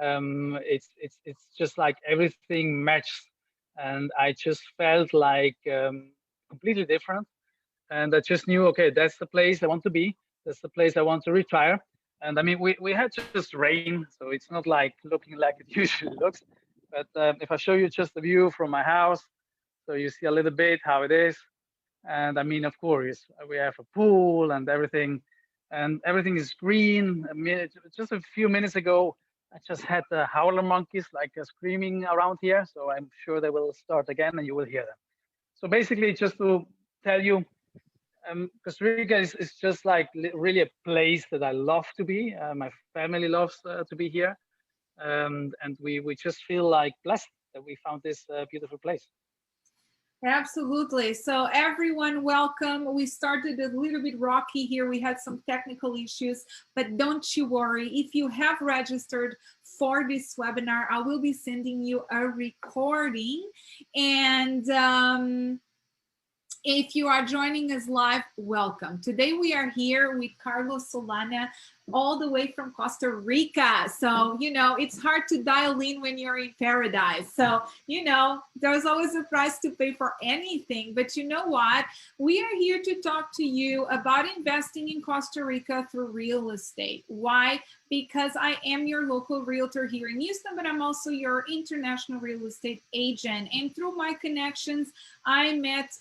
It's just like everything matched, and I just felt like completely different. And I just knew, okay, that's the place I want to be. That's the place I want to retire. And I mean, we had just rain, so it's not like looking like it usually looks. But if I show you just the view from my house, so you see a little bit how it is. And I mean, of course, we have a pool and everything is green. I mean, just a few minutes ago, I just had the howler monkeys like screaming around here. So I'm sure they will start again and you will hear them. So basically, just to tell you, Costa Rica is just like really a place that I love to be. My family loves to be here. And we just feel like blessed that we found this beautiful place. Absolutely. So everyone, welcome. We started a little bit rocky here. We had some technical issues, but don't you worry. If you have registered for this webinar, I will be sending you a recording. And if you are joining us live, welcome. Today we are here with Carlos Solana, all the way from Costa Rica. So, you know, it's hard to dial in when you're in paradise. So, you know, there's always a price to pay for anything. But you know what? We are here to talk to you about investing in Costa Rica through real estate. Why? Because I am your local realtor here in Houston, but I'm also your international real estate agent. And through my connections, I met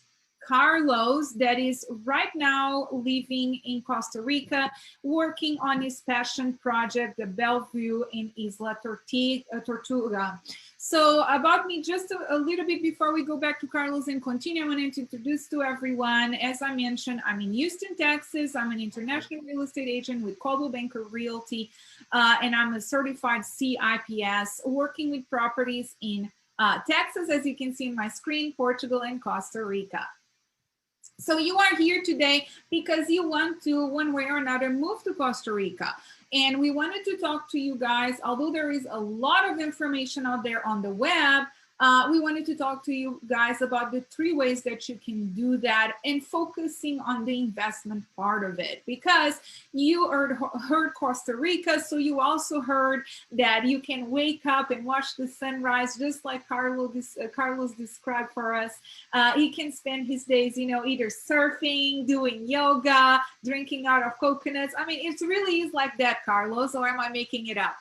Carlos, that is right now living in Costa Rica, working on his passion project, the Bellevue in Isla Tortuga. So about me, just a little bit before we go back to Carlos and continue, I wanted to introduce to everyone. As I mentioned, I'm in Houston, Texas. I'm an international real estate agent with Coldwell Banker Realty, and I'm a certified CIPS, working with properties in Texas, as you can see in my screen, Portugal, and Costa Rica. So you are here today because you want to, one way or another, move to Costa Rica. And we wanted to talk to you guys, although there is a lot of information out there on the web, we wanted to talk to you guys about the 3 ways that you can do that and focusing on the investment part of it, because you heard Costa Rica, so you also heard that you can wake up and watch the sunrise, just like Carlos described for us. He can spend his days, you know, either surfing, doing yoga, drinking out of coconuts. I mean, it really is like that, Carlos, or am I making it up?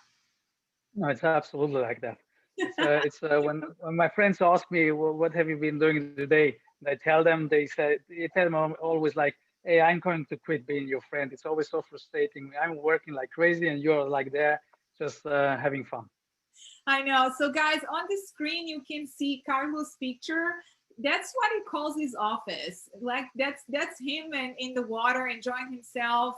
No, it's absolutely like that. It's when my friends ask me, well, what have you been doing today? And I tell them, they tell them always like, hey, I'm going to quit being your friend. It's always so frustrating. I'm working like crazy and you're like there just having fun. I know. So guys, on the screen, you can see Carlos' picture. That's what he calls his office. Like that's him and in the water, enjoying himself.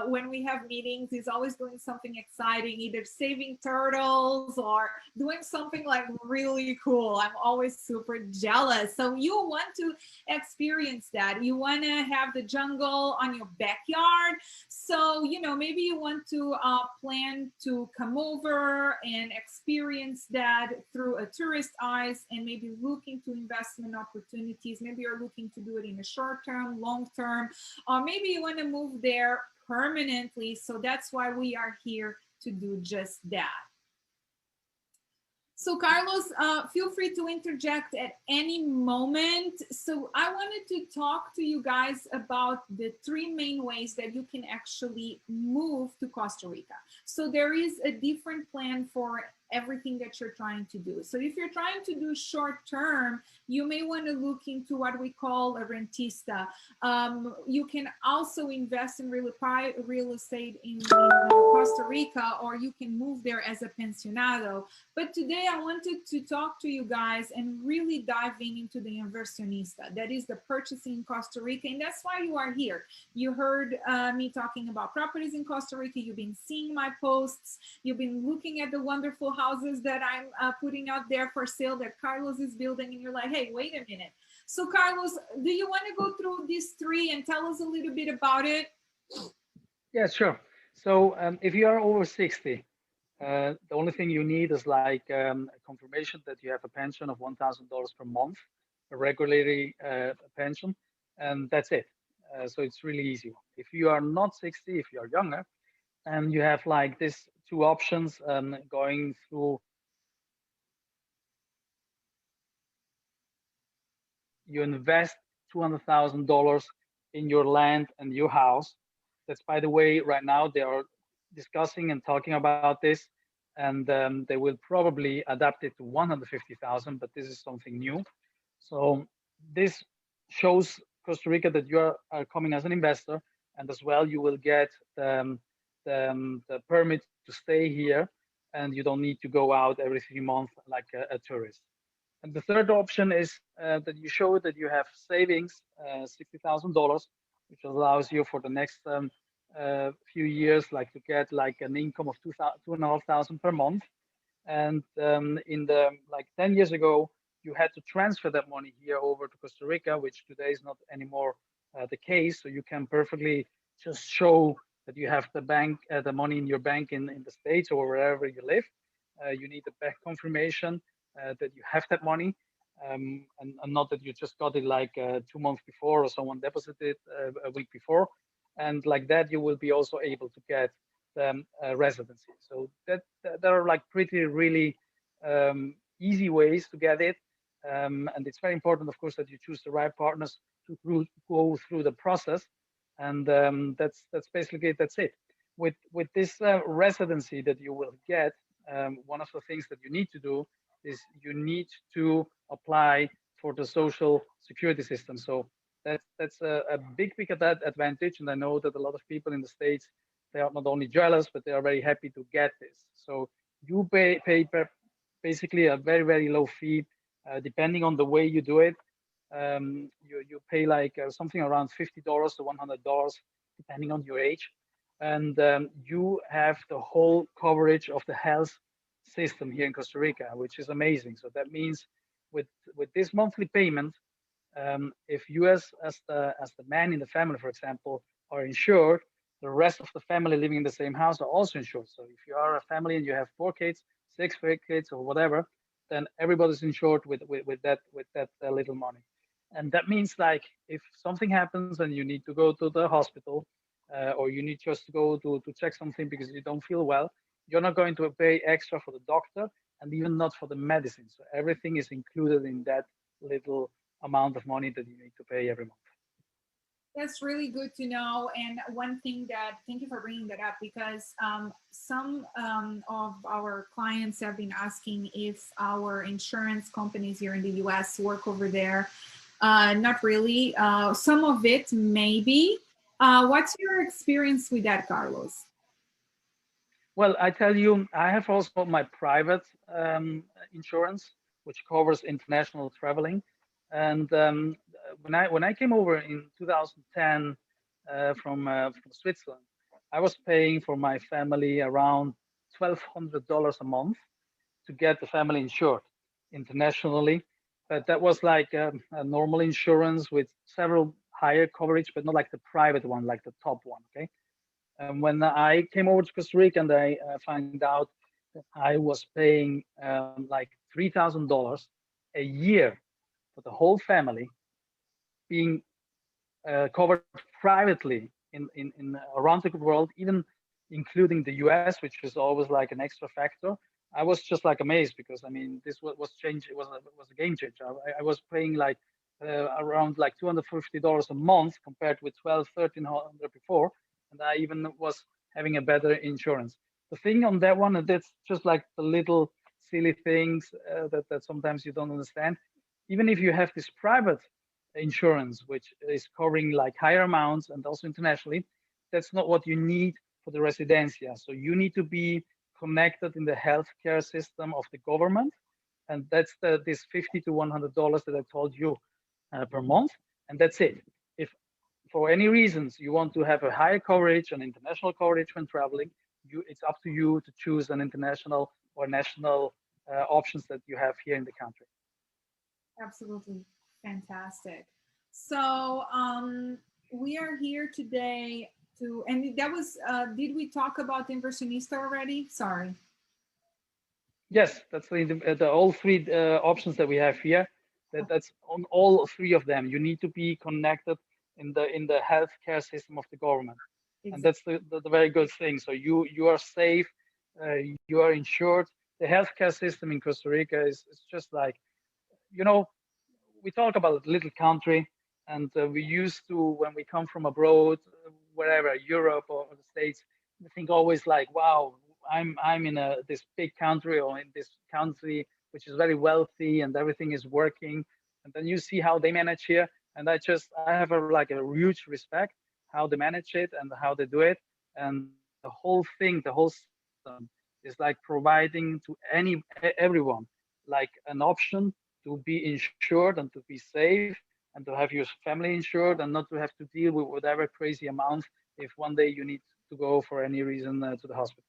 When we have meetings, he's always doing something exciting, either saving turtles or doing something like really cool. I'm always super jealous. So you want to experience that. You want to have the jungle on your backyard. So, you know, maybe you want to plan to come over and experience that through a tourist eyes and maybe look into investment opportunities. Maybe you're looking to do it in a short term, long term, or maybe you want to move there permanently. So that's why we are here to do just that. So Carlos, feel free to interject at any moment. So I wanted to talk to you guys about the 3 main ways that you can actually move to Costa Rica. So there is a different plan for everything that you're trying to do. So if you're trying to do short term, you may want to look into what we call a rentista. You can also invest in real estate in Costa Rica, or you can move there as a pensionado. But today I wanted to talk to you guys and really diving into the inversionista, that is the purchasing in Costa Rica. And that's why you are here. You heard me talking about properties in Costa Rica. You've been seeing my posts. You've been looking at the wonderful houses that I'm putting out there for sale that Carlos is building, and you're like, hey, wait a minute. So Carlos, do you want to go through these 3 and tell us a little bit about it? Yeah, sure. So if you are over 60, the only thing you need is like a confirmation that you have a pension of $1,000 per month, a regularly pension, and that's it. So it's really easy. If you are not 60, if you are younger, and you have like this two options going through. You invest $200,000 in your land and your house. That's, by the way, right now they are discussing and talking about this, and they will probably adapt it to 150,000, but this is something new. So this shows Costa Rica that you are coming as an investor, and as well you will get the permit to stay here, and you don't need to go out every 3 months like a tourist. And the third option is that you show that you have savings, $60,000, which allows you for the next few years, like to get like an income of 2,500 per month. And in the like 10 years ago, you had to transfer that money here over to Costa Rica, which today is not anymore the case. So you can perfectly just show that you have the money in your bank in the States or wherever you live. You need a bank confirmation that you have that money, and not that you just got it like 2 months before or someone deposited a week before. And like that, you will be also able to get residency. So that there are like pretty really easy ways to get it. And it's very important, of course, that you choose the right partners to go through the process. And that's basically that's it. With this residency that you will get, one of the things that you need to do is you need to apply for the social security system. So that's a big advantage. And I know that a lot of people in the States, they are not only jealous, but they are very happy to get this. So you pay basically a very, very low fee, depending on the way you do it. You pay like something around $50 to $100, depending on your age. And you have the whole coverage of the health system here in Costa Rica, which is amazing. So that means with this monthly payment, if you as the man in the family, for example, are insured, the rest of the family living in the same house are also insured. So if you are a family and you have 4 kids, 6 kids, or whatever, then everybody's insured with that little money. And that means like if something happens and you need to go to the hospital, or you need just to go to check something because you don't feel well, you're not going to pay extra for the doctor and even not for the medicine. So everything is included in that little amount of money that you need to pay every month. That's really good to know. And one thing that, thank you for bringing that up, because some of our clients have been asking if our insurance companies here in the US work over there. Not really. Some of it, maybe. What's your experience with that, Carlos? Well, I tell you, I have also my private insurance, which covers international traveling. And when I came over in 2010 from Switzerland, I was paying for my family around $1,200 a month to get the family insured internationally. But that was like a normal insurance with several higher coverage, but not like the private one, like the top one. Okay. And when I came over to Costa Rica and I found out that I was paying like $3,000 a year for the whole family, being covered privately in around the world, even including the US, which is always like an extra factor. I was just like amazed because I mean this was changed. It was a game changer. I was paying like around like $250 a month compared with $1,200-1,300 before, and I even was having a better insurance. The thing on that one, and that's just like the little silly things that sometimes you don't understand. Even if you have this private insurance, which is covering like higher amounts and also internationally, that's not what you need for the residencia. So you need to be connected in the healthcare system of the government, and that's this $50 to $100 that I told you per month, and that's it. If for any reasons you want to have a higher coverage, an international coverage when traveling, it's up to you to choose an international or national options that you have here in the country. Absolutely fantastic. So we are here today to, and that was, did we talk about Inversionista already? Sorry. Yes, that's the all three options that we have here. That's on all three of them. You need to be connected in the healthcare system of the government, exactly. And that's the very good thing. So you are safe you are insured. The healthcare system in Costa Rica is just like, you know, we talk about a little country, and we used to, when we come from abroad, wherever, Europe or the States, we think always like, wow, I'm in this big country, or in this country which is very wealthy and everything is working. And then you see how they manage here, and I have like a huge respect how they manage it and how they do it. And the whole thing, the whole system is like providing to everyone like an option to be insured and to be safe and to have your family insured and not to have to deal with whatever crazy amounts if one day you need to go for any reason to the hospital.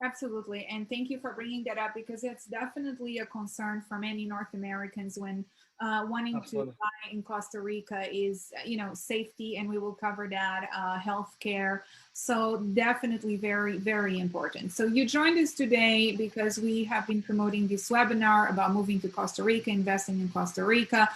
Absolutely. And thank you for bringing that up, because it's definitely a concern for many North Americans when wanting Absolutely. to buy in Costa Rica is, safety, and we will cover that, healthcare. So definitely very, very important. So you joined us today because we have been promoting this webinar about moving to Costa Rica, investing in Costa Rica.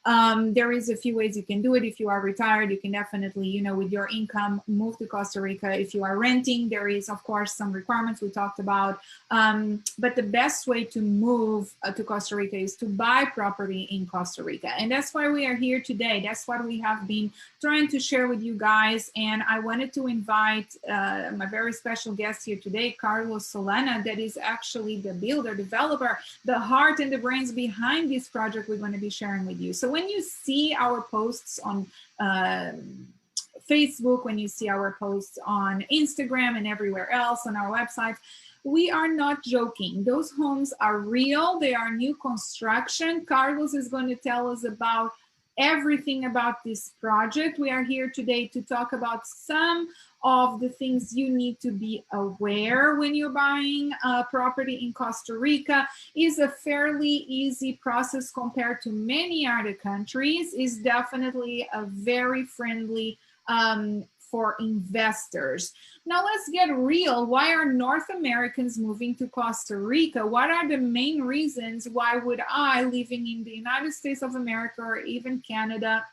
There is a few ways you can do it. If you are retired, you can definitely, with your income, move to Costa Rica. If you are renting, there is, of course, some requirements we talked about. But the best way to move to Costa Rica is to buy property in Costa Rica. And that's why we are here today. That's what we have been trying to share with you guys. And I wanted to invite my very special guest here today, Carlos Solana, that is actually the builder, developer, the heart and the brains behind this project we're going to be sharing with you. So when you see our posts on Facebook, when you see our posts on Instagram and everywhere else on our website, we are not joking. Those homes are real. They are new construction. Carlos is going to tell us about everything about this project. We are here today to talk about some of the things you need to be aware when you're buying a property in Costa Rica. Is a fairly easy process compared to many other countries. Is definitely a very friendly for investors. Now let's get real. Why are North Americans moving to Costa Rica? What are the main reasons? Why would I, living in the United States of America or even Canada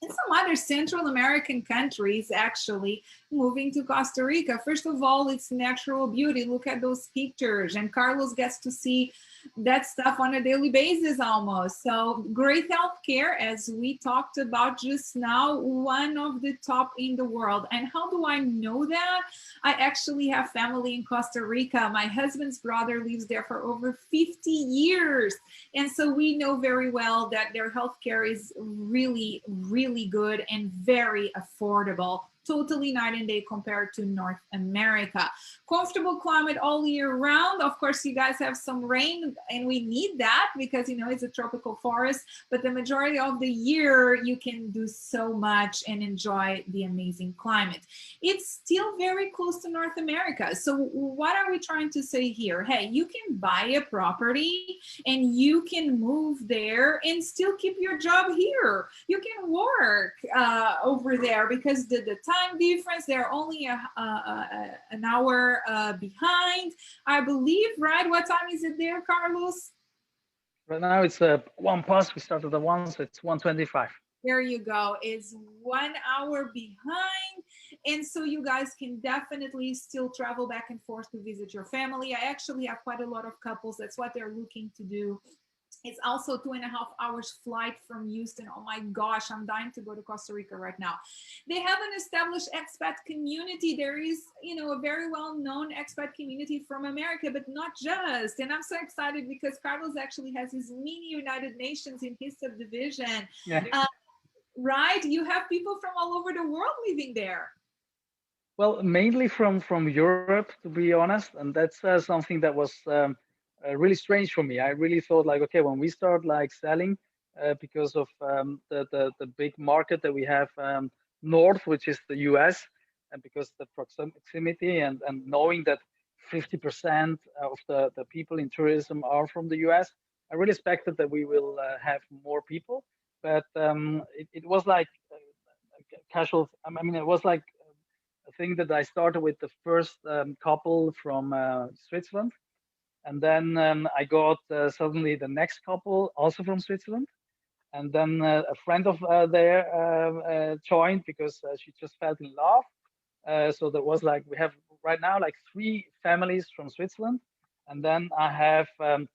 and some other Central American countries, actually moving to Costa Rica? First of all, it's natural beauty. Look at those pictures, and Carlos gets to see that stuff on a daily basis almost. So great healthcare, as we talked about just now, one of the top in the world. And how do I know that? I actually have family in Costa Rica. My husband's brother lives there for over 50 years. And so we know very well that their healthcare is really, really good and very affordable. Totally night and day compared to North America. Comfortable climate all year round. Of course, you guys have some rain, and we need that because, it's a tropical forest, but the majority of the year you can do so much and enjoy the amazing climate. It's still very close to North America. So what are we trying to say here? Hey, you can buy a property and you can move there and still keep your job here. You can work over there because the time difference, they're only an hour behind, I believe, right? What time is it there, Carlos? Right now it's 1 past. We started at 1, so it's 1:25. There you go. It's 1 hour behind. And so you guys can definitely still travel back and forth to visit your family. I actually have quite a lot of couples. That's what they're looking to do. It's also 2.5 hours flight from Houston. Oh my gosh, I'm dying to go to Costa Rica right now. They have an established expat community. There is, a very well-known expat community from America, but not just. And I'm so excited because Carlos actually has his mini United Nations in his subdivision. Yeah. Right? You have people from all over the world living there. Well, mainly from Europe, to be honest, and that's something that was really strange for me. I really thought like, okay, when we start like selling, because of the big market that we have north, which is the U.S., and because the proximity and knowing that 50% of the people in tourism are from the U.S., I really expected that we will have more people, but it was like casual. I mean, it was like a thing that I started with the first couple from Switzerland. And then I got suddenly the next couple also from Switzerland. And then a friend of there joined because she just fell in love. So there was like, we have right now like 3 families from Switzerland, and then I have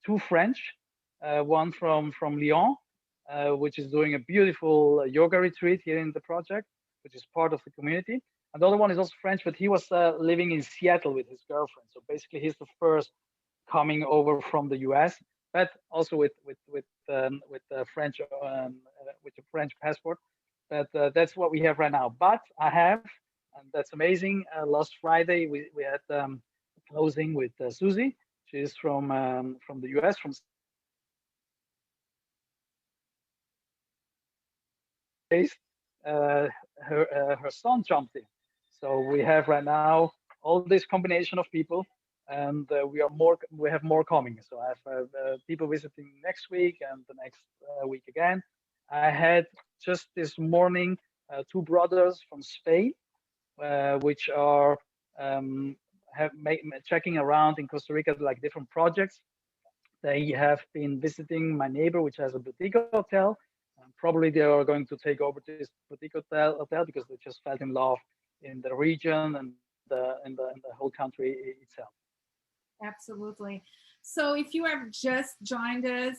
2 French, one from Lyon, which is doing a beautiful yoga retreat here in the project, which is part of the community. And the other one is also French, but he was living in Seattle with his girlfriend. So basically, he's the first coming over from the US, but also with French with a French passport. But that's what we have right now. But I have, and that's amazing. Last Friday we had closing with Susie. She's from the US, from days. Uh, her son jumped in. So we have right now all this combination of people, and we have more coming. So I have people visiting next week and the next week again. I had just this morning 2 brothers from Spain, which are um, checking around in Costa Rica like different projects. They have been visiting my neighbor, which has a boutique hotel. And probably they are going to take over this boutique hotel because they just fell in love in the region and in the whole country itself. Absolutely. So if you have just joined us,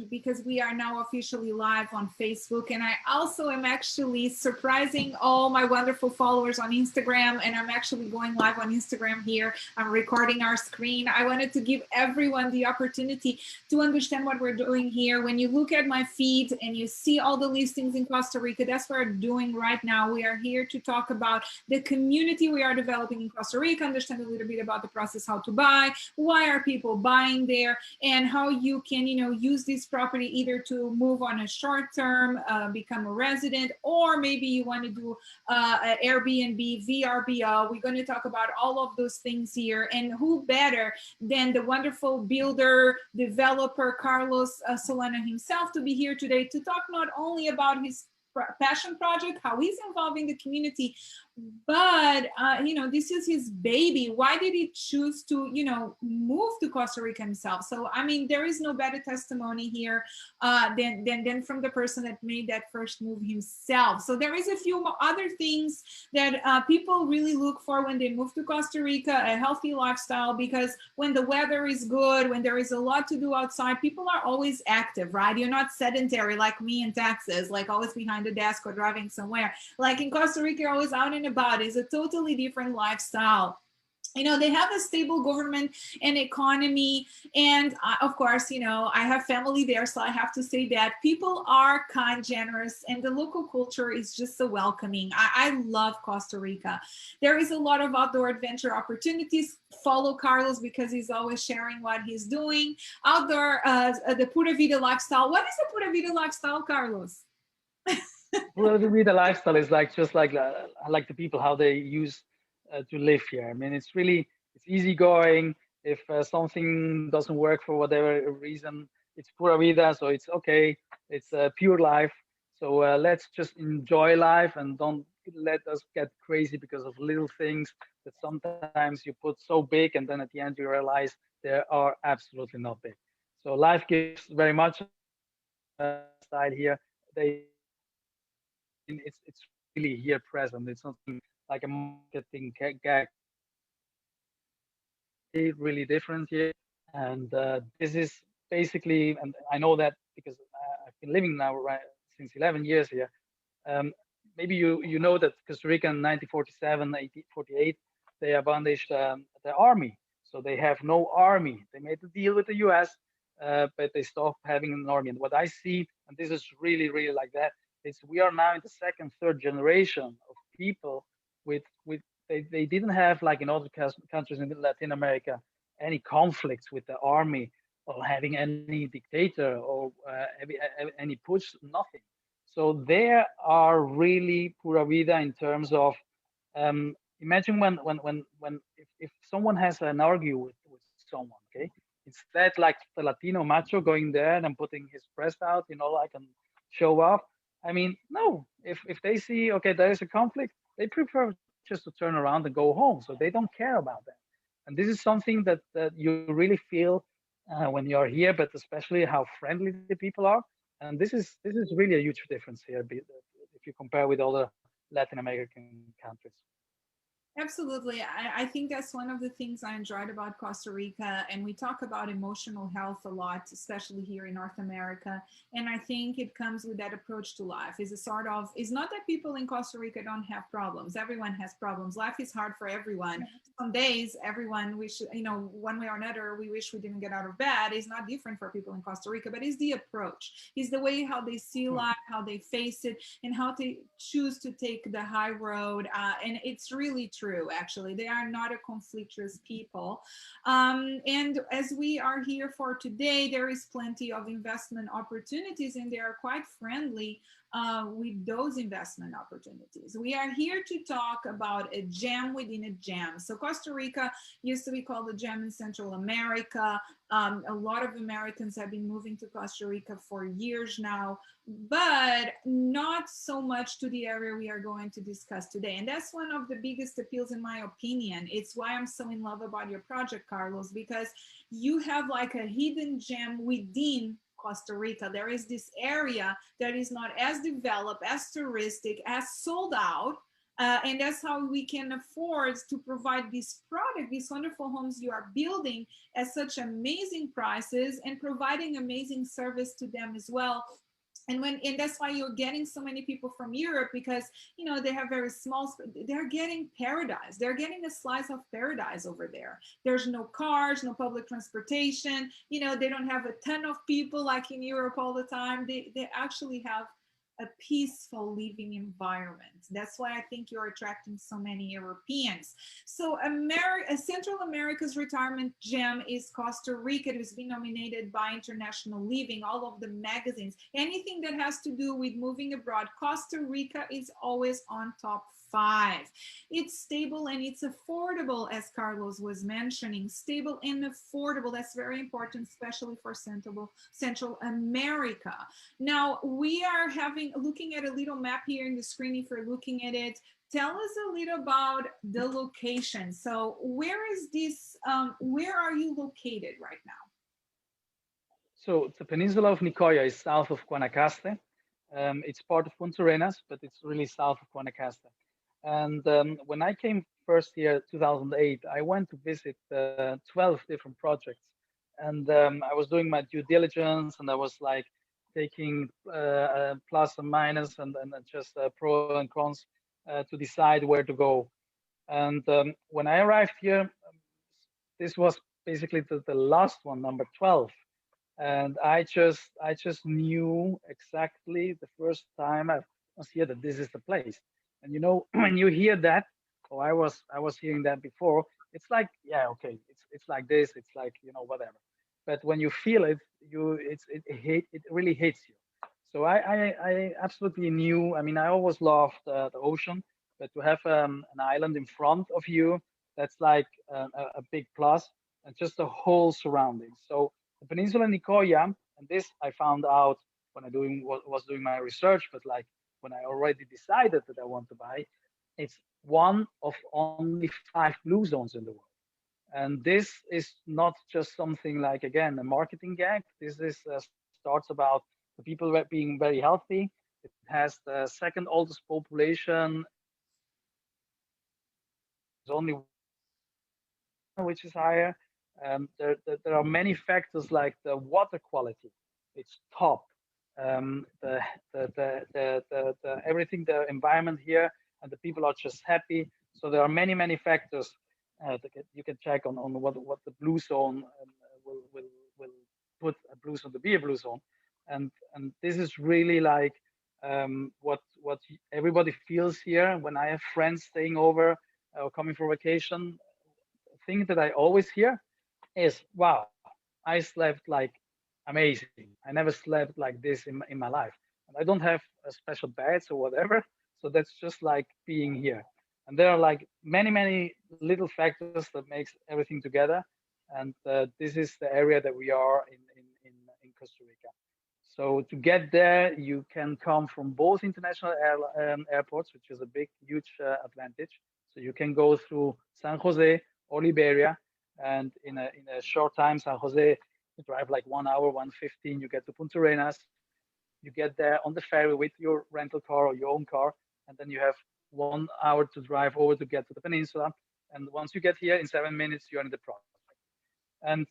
because we are now officially live on Facebook, and I also am actually surprising all my wonderful followers on Instagram, and I'm actually going live on Instagram here. I'm recording our screen. I wanted to give everyone the opportunity to understand what we're doing here. When you look at my feed and you see all the listings in Costa Rica, that's what we're doing right now. We are here to talk about the community we are developing in Costa Rica, understand a little bit about the process, how to buy, why are people buying there, and how you can, use this property either to move on a short term, become a resident, or maybe you want to do Airbnb, VRBO. We're going to talk about all of those things here, and who better than the wonderful builder, developer, Carlos Solana himself, to be here today to talk not only about his passion project, how he's involving the community, but this is his baby. Why did he choose to move to Costa Rica himself? So I mean, there is no better testimony here than from the person that made that first move himself. So there is a few other things that people really look for when they move to Costa Rica: a healthy lifestyle, because when the weather is good, when there is a lot to do outside, people are always active, right? You're not sedentary like me in Texas, like always behind the desk or driving somewhere. Like in Costa Rica, you're always out and about. It's a totally different lifestyle. They have a stable government and economy. And of course, I have family there, so I have to say that people are kind, generous, and the local culture is just so welcoming. I love Costa Rica. There is a lot of outdoor adventure opportunities. Follow Carlos because he's always sharing what he's doing. Outdoor, the Pura Vida lifestyle. What is the Pura Vida lifestyle, Carlos? Well, to me, the lifestyle is just like the people, how they use to live here. I mean, it's easygoing. If something doesn't work for whatever reason, it's pura vida, so it's okay. It's pure life. So let's just enjoy life and don't let us get crazy because of little things that sometimes you put so big, and then at the end you realize they are absolutely not big. So life gives very much style here. It's really here present. It's not like a marketing gag. It's really different here, and this is basically, and I know that because I've been living now since 11 years here. Um, Maybe you know that Costa Rica in 1947, 1948, they abolished the army, so they have no army. They made a deal with the U.S., but they stopped having an army. And what I see, and this is really like that, is we are now in the second, third generation of people with they didn't have, like in other countries in Latin America, any conflicts with the army or having any dictator or any push, nothing. So they are really pura vida in terms of imagine when if someone has an argue with someone, okay, it's that like the Latino macho going there and putting his breast out, like and show off. I mean, no, if they see, okay, there is a conflict, they prefer just to turn around and go home. So they don't care about that. And this is something that you really feel when you're here, but especially how friendly the people are. And this is really a huge difference here if you compare with other Latin American countries. Absolutely. I think that's one of the things I enjoyed about Costa Rica. And we talk about emotional health a lot, especially here in North America. And I think it comes with that approach to life. Is a sort of, it's not that people in Costa Rica don't have problems. Everyone has problems. Life is hard for everyone. Some days, everyone wish, one way or another, we wish we didn't get out of bed. It's not different for people in Costa Rica, but it's the approach. It's the way how they see life, how they face it, and how they choose to take the high road. And it's really true, actually. They are not a conflictuous people. And as we are here for today, there is plenty of investment opportunities, and they are quite friendly with those investment opportunities. We are here to talk about a gem within a gem. So Costa Rica used to be called a gem in Central America. A lot of Americans have been moving to Costa Rica for years now, but not so much to the area we are going to discuss today. And that's one of the biggest appeals, in my opinion. It's why I'm so in love about your project, Carlos, because you have like a hidden gem within Costa Rica. There is this area that is not as developed, as touristic, as sold out. And that's how we can afford to provide this product, these wonderful homes you are building at such amazing prices and providing amazing service to them as well. And that's why you're getting so many people from Europe, because they have very small, they're getting paradise. They're getting a slice of paradise over there. There's no cars, no public transportation. They don't have a ton of people like in Europe all the time. They actually have a peaceful living environment. That's why I think you're attracting so many Europeans. So Central America's retirement gem is Costa Rica. It has been nominated by International Living, all of the magazines. Anything that has to do with moving abroad, Costa Rica is always on top 5. It's stable and it's affordable, as Carlos was mentioning. Stable and affordable. That's very important, especially for Central America. Now, we are looking at a little map here in the screen. If you're looking at it, tell us a little about the location. So where is this, where are you located right now? So the peninsula of NICOYA is south of Guanacaste. It's part of Punta Arenas, but it's really south of Guanacaste. And when I came first here, 2008, I went to visit 12 different projects. And I was doing my due diligence, and I was like taking plus and minus and just pro and cons to decide where to go. And when I arrived here, this was basically the last one, number 12. And I just knew exactly the first time I was here that this is the place. And when you hear that, or I was hearing that before, it's like, yeah, okay, it's like this, it's like whatever. But when you feel it, it really hits you. So I absolutely knew. I mean, I always loved the ocean, but to have an island in front of you, that's like a big plus, and just the whole surroundings. So the Peninsula Nicoya, and this I found out when I was doing my research, but like when I already decided that I want to buy, it's one of only 5 blue zones in the world. And this is not just something like, again, a marketing gag. This is starts about the people being very healthy. It has the second oldest population. There's only which is higher. There are many factors like the water quality. It's top. Everything, the environment here, and the people are just happy. So there are many factors that you can check on what the blue zone will put a blue zone to be a blue zone, and this is really like what everybody feels here. When I have friends staying over or coming for vacation, the thing that I always hear is, wow, I slept like amazing. I never slept like this in my life. And I don't have a special beds or whatever. So that's just like being here. And there are like many little factors that makes everything together. And this is the area that we are in Costa Rica. So to get there, you can come from both international airports, which is a huge advantage. So you can go through San Jose or Liberia, and in a short time, San Jose, you drive like 1 hour, 1:15, you get to Punta Arenas. You get there on the ferry with your rental car or your own car, and then you have 1 hour to drive over to get to the peninsula. And once you get here, in 7 minutes, you're in the project. And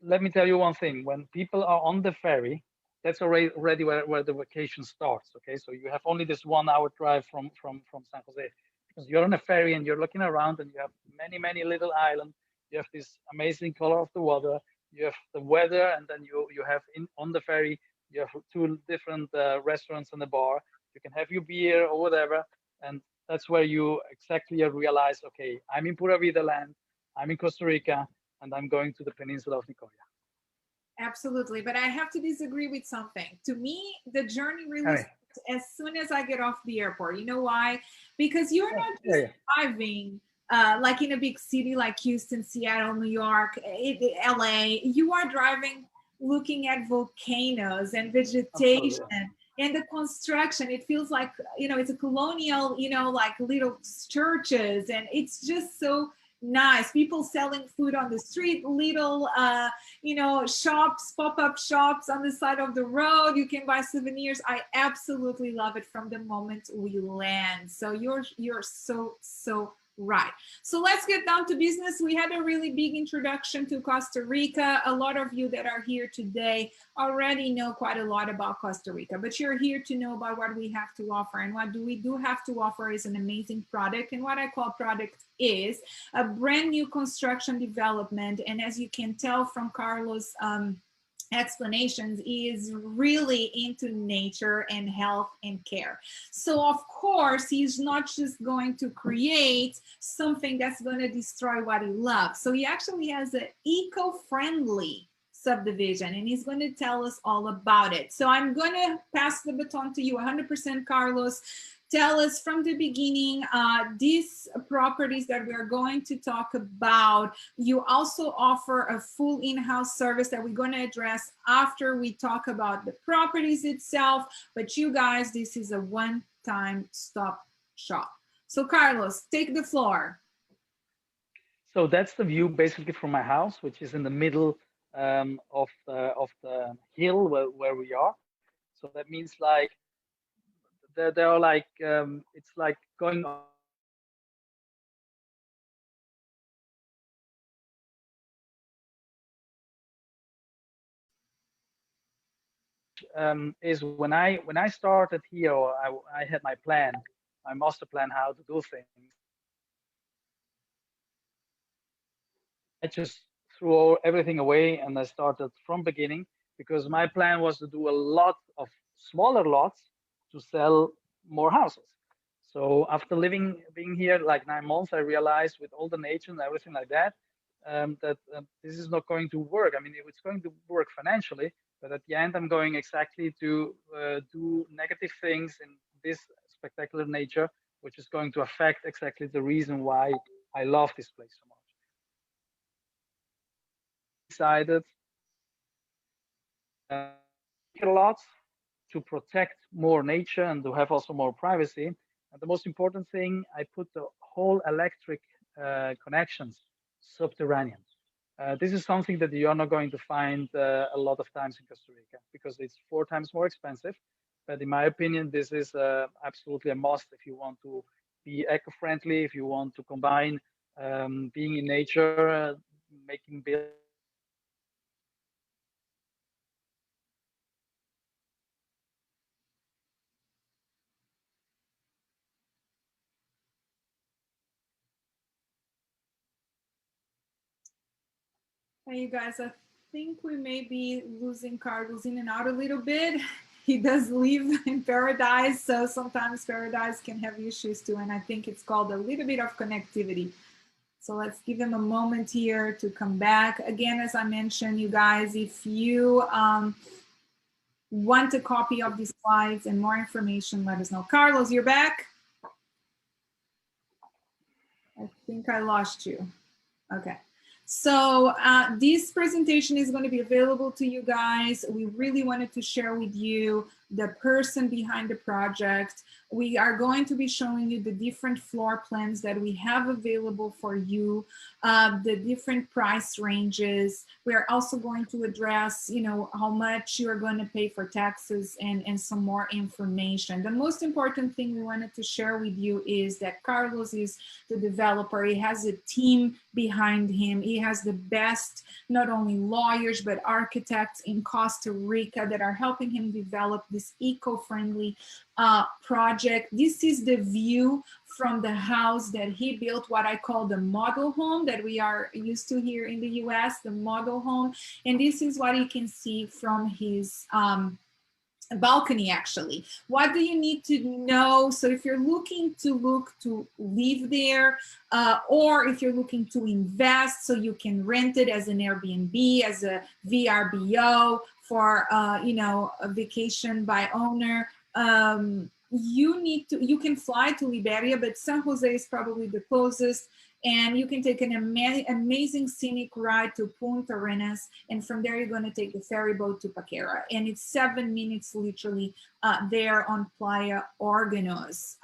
let me tell you one thing, when people are on the ferry, that's already where the vacation starts, okay? So you have only this 1 hour drive from San Jose, because you're on a ferry and you're looking around and you have many little islands. You have this amazing color of the water, you have the weather, and then you have on the ferry, you have 2 different restaurants and a bar. You can have your beer or whatever, and that's where you exactly realize, okay, I'm in Pura Vida land, I'm in Costa Rica, and I'm going to the Peninsula of NICOYA. Absolutely, but I have to disagree with something. To me, the journey really starts as soon as I get off the airport. You know why? Because you're not just driving like in a big city like Houston, Seattle, New York, LA. You are driving looking at volcanoes and vegetation. Absolutely. And the construction, it feels like, you know, it's a colonial, you know, like little churches, and it's just so nice. People selling food on the street, little you know, shops, pop-up shops on the side of the road. You can buy souvenirs. I absolutely love it from the moment we land. So you're so right. So let's get down to business. We had a really big introduction to Costa Rica. A lot of you that are here today already know quite a lot about Costa Rica, but you're here to know about what we have to offer. And what we do have to offer is an amazing product. And what I call product is a brand new construction development. And as you can tell from Carlos' explanations, he is really into nature and health and care. So of course, he's not just going to create something that's going to destroy what he loves. So he actually has an eco-friendly subdivision, and he's going to tell us all about it. So I'm going to pass the baton to you 100%, Carlos. Tell us from the beginning, these properties that we're going to talk about, you also offer a full in-house service that we're going to address after we talk about the properties itself. But you guys, this is a one-time stop shop. So Carlos, take the floor. So that's the view basically from my house, which is in the middle of the hill where we are. So that means like, there are like, it's like going on. Is when I started here, or I had my plan, my master plan, how to do things. I just threw everything away and I started from beginning, because my plan was to do a lot of smaller lots to sell more houses. So after being here like 9 months, I realized with all the nature and everything like that, that this is not going to work. I mean, it's going to work financially, but at the end, I'm going exactly to do negative things in this spectacular nature, which is going to affect exactly the reason why I love this place so much. Decided a lot to protect more nature and to have also more privacy. And the most important thing, I put the whole electric connections subterranean. This is something that you are not going to find a lot of times in Costa Rica, because it's 4 times more expensive. But in my opinion, this is absolutely a must if you want to be eco-friendly, if you want to combine being in nature, making buildings. Hey, you guys, I think we may be losing Carlos in and out a little bit. He does live in Paradise, so sometimes Paradise can have issues too, and I think it's called a little bit of connectivity. So let's give him a moment here to come back. Again, as I mentioned, you guys, if you want a copy of these slides and more information, let us know. Carlos, you're back? I think I lost you. Okay. So this presentation is going to be available to you guys. We really wanted to share with you the person behind the project. We are going to be showing you the different floor plans that we have available for you, the different price ranges. We are also going to address, how much you are going to pay for taxes and some more information. The most important thing we wanted to share with you is that Carlos is the developer. He has a team behind him. He has the best, not only lawyers, but architects in Costa Rica that are helping him develop this eco-friendly project. This is the view from the house that he built, what I call the model home that we are used to here in the US, the model home. And this is what you can see from his balcony. Actually, what do you need to know? So if you're looking to live there, or if you're looking to invest so you can rent it as an Airbnb, as a VRBO for a vacation by owner, you can fly to Liberia, but San Jose is probably the closest. And you can take an amazing scenic ride to Punta Arenas, and from there you're going to take the ferry boat to Paquera, and it's 7 minutes literally there on Playa Organos.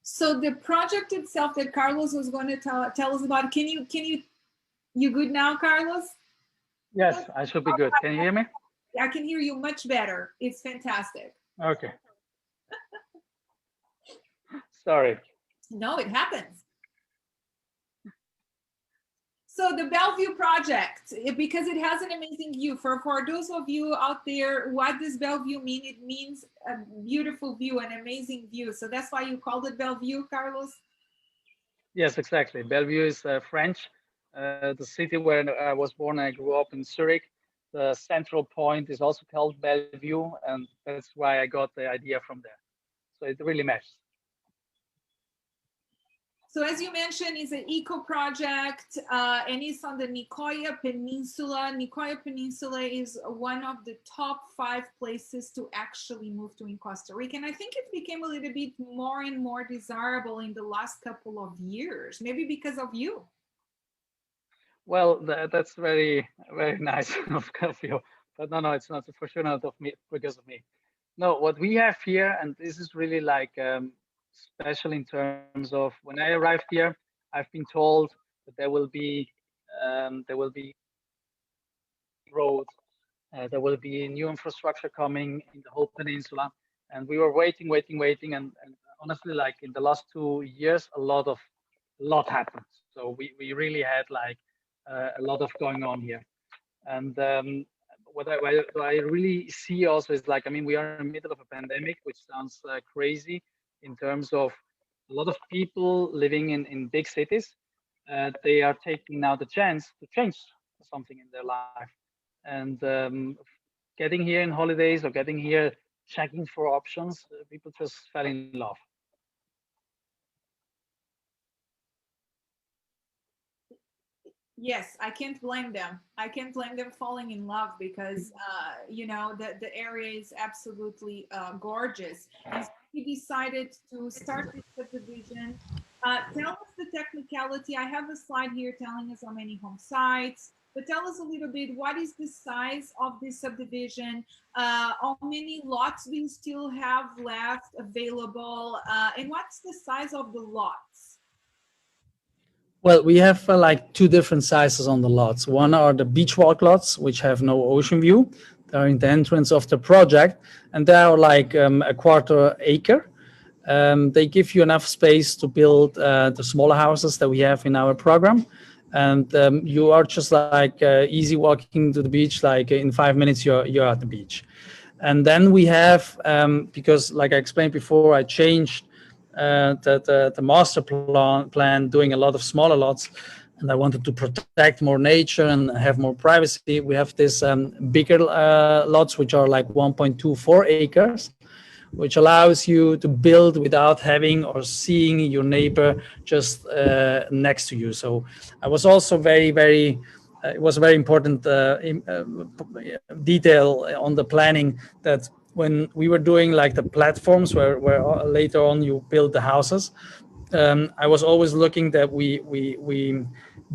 So the project itself that Carlos was going to tell us about, you good now, Carlos? Yes, I should be good. Can you hear me? I can hear you much better. It's fantastic. Okay. Sorry. No, it happens. So the Bellevue project, because it has an amazing view. For those of you out there, what does Bellevue mean? It means a beautiful view, an amazing view. So that's why you called it Bellevue, Carlos? Yes, exactly. Bellevue is French. The city where I was born, I grew up in Zurich. The central point is also called Bellevue, and that's why I got the idea from there. So it really matches. So as you mentioned, it's an eco project, and it's on the NICOYA Peninsula. NICOYA Peninsula is one of the top 5 places to actually move to in Costa Rica. And I think it became a little bit more and more desirable in the last couple of years, maybe because of you. Well, that's very, very nice of you. But no, it's not, for sure not of me, because of me. No, what we have here, and this is really like special in terms of when I arrived here, I've been told that there will be roads, there will be new infrastructure coming in the whole peninsula, and we were waiting, and honestly, like in the last 2 years, a lot happened. So we really had like a lot of going on here, and what I really see also is like, I mean, we are in the middle of a pandemic, which sounds crazy in terms of a lot of people living in big cities. They are taking now the chance to change something in their life, and getting here in holidays or getting here checking for options, people just fell in love. Yes, I can't blame them. I can't blame them falling in love because, the area is absolutely gorgeous. And so we decided to start this subdivision. Tell us the technicality. I have a slide here telling us how many home sites, but tell us a little bit, what is the size of this subdivision? How many lots do you still have left available? And what's the size of the lots? Well, we have like 2 different sizes on the lots. One are the beach walk lots, which have no ocean view. They're in the entrance of the project, and they are like a 1/4 acre. They give you enough space to build the smaller houses that we have in our program. And you are just like easy walking to the beach, like in 5 minutes, you're at the beach. And then we have, because like I explained before, I changed the master plan, doing a lot of smaller lots, and I wanted to protect more nature and have more privacy. We have this bigger lots, which are like 1.24 acres, which allows you to build without having or seeing your neighbor just next to you. So I was also very it was a very important detail on the planning, that when we were doing like the platforms where later on you build the houses, I was always looking that we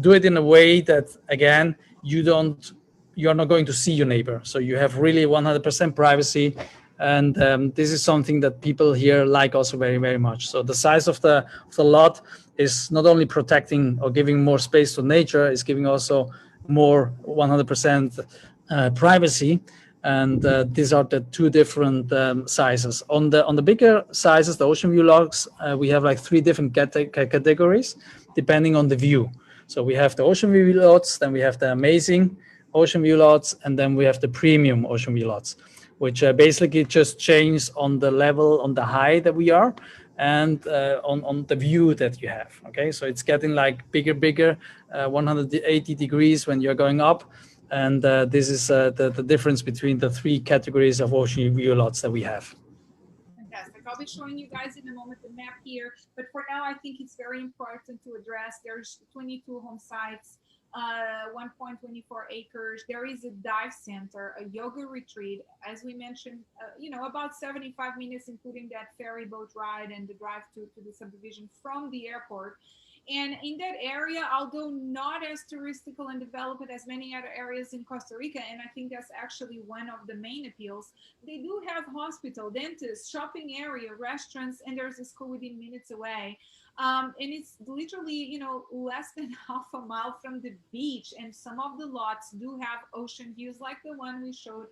do it in a way that, again, you don't you're not going to see your neighbor. So you have really 100% privacy. And this is something that people here like also very, very much. So the size of the lot is not only protecting or giving more space to nature, it's giving also more 100% privacy. And these are the two different sizes. On the bigger sizes, the ocean view lots, we have like three different categories depending on the view. So we have the ocean view lots, then we have the amazing ocean view lots, and then we have the premium ocean view lots, which basically just change on the level, on the height that we are, and on the view that you have. Okay, so it's getting like bigger, 180 degrees when you're going up. And this is the difference between the three categories of ocean view lots that we have. Fantastic. I'll be showing you guys in a moment the map here, but for now I think it's very important to address there's 22 home sites, 1.24 acres. There is a dive center, a yoga retreat, as we mentioned, about 75 minutes, including that ferry boat ride and the drive to the subdivision from the airport. And in that area, although not as touristical and developed as many other areas in Costa Rica, and I think that's actually one of the main appeals, they do have hospital, dentist, shopping area, restaurants, and there's a school within minutes away. And it's literally, less than half a mile from the beach. And some of the lots do have ocean views like the one we showed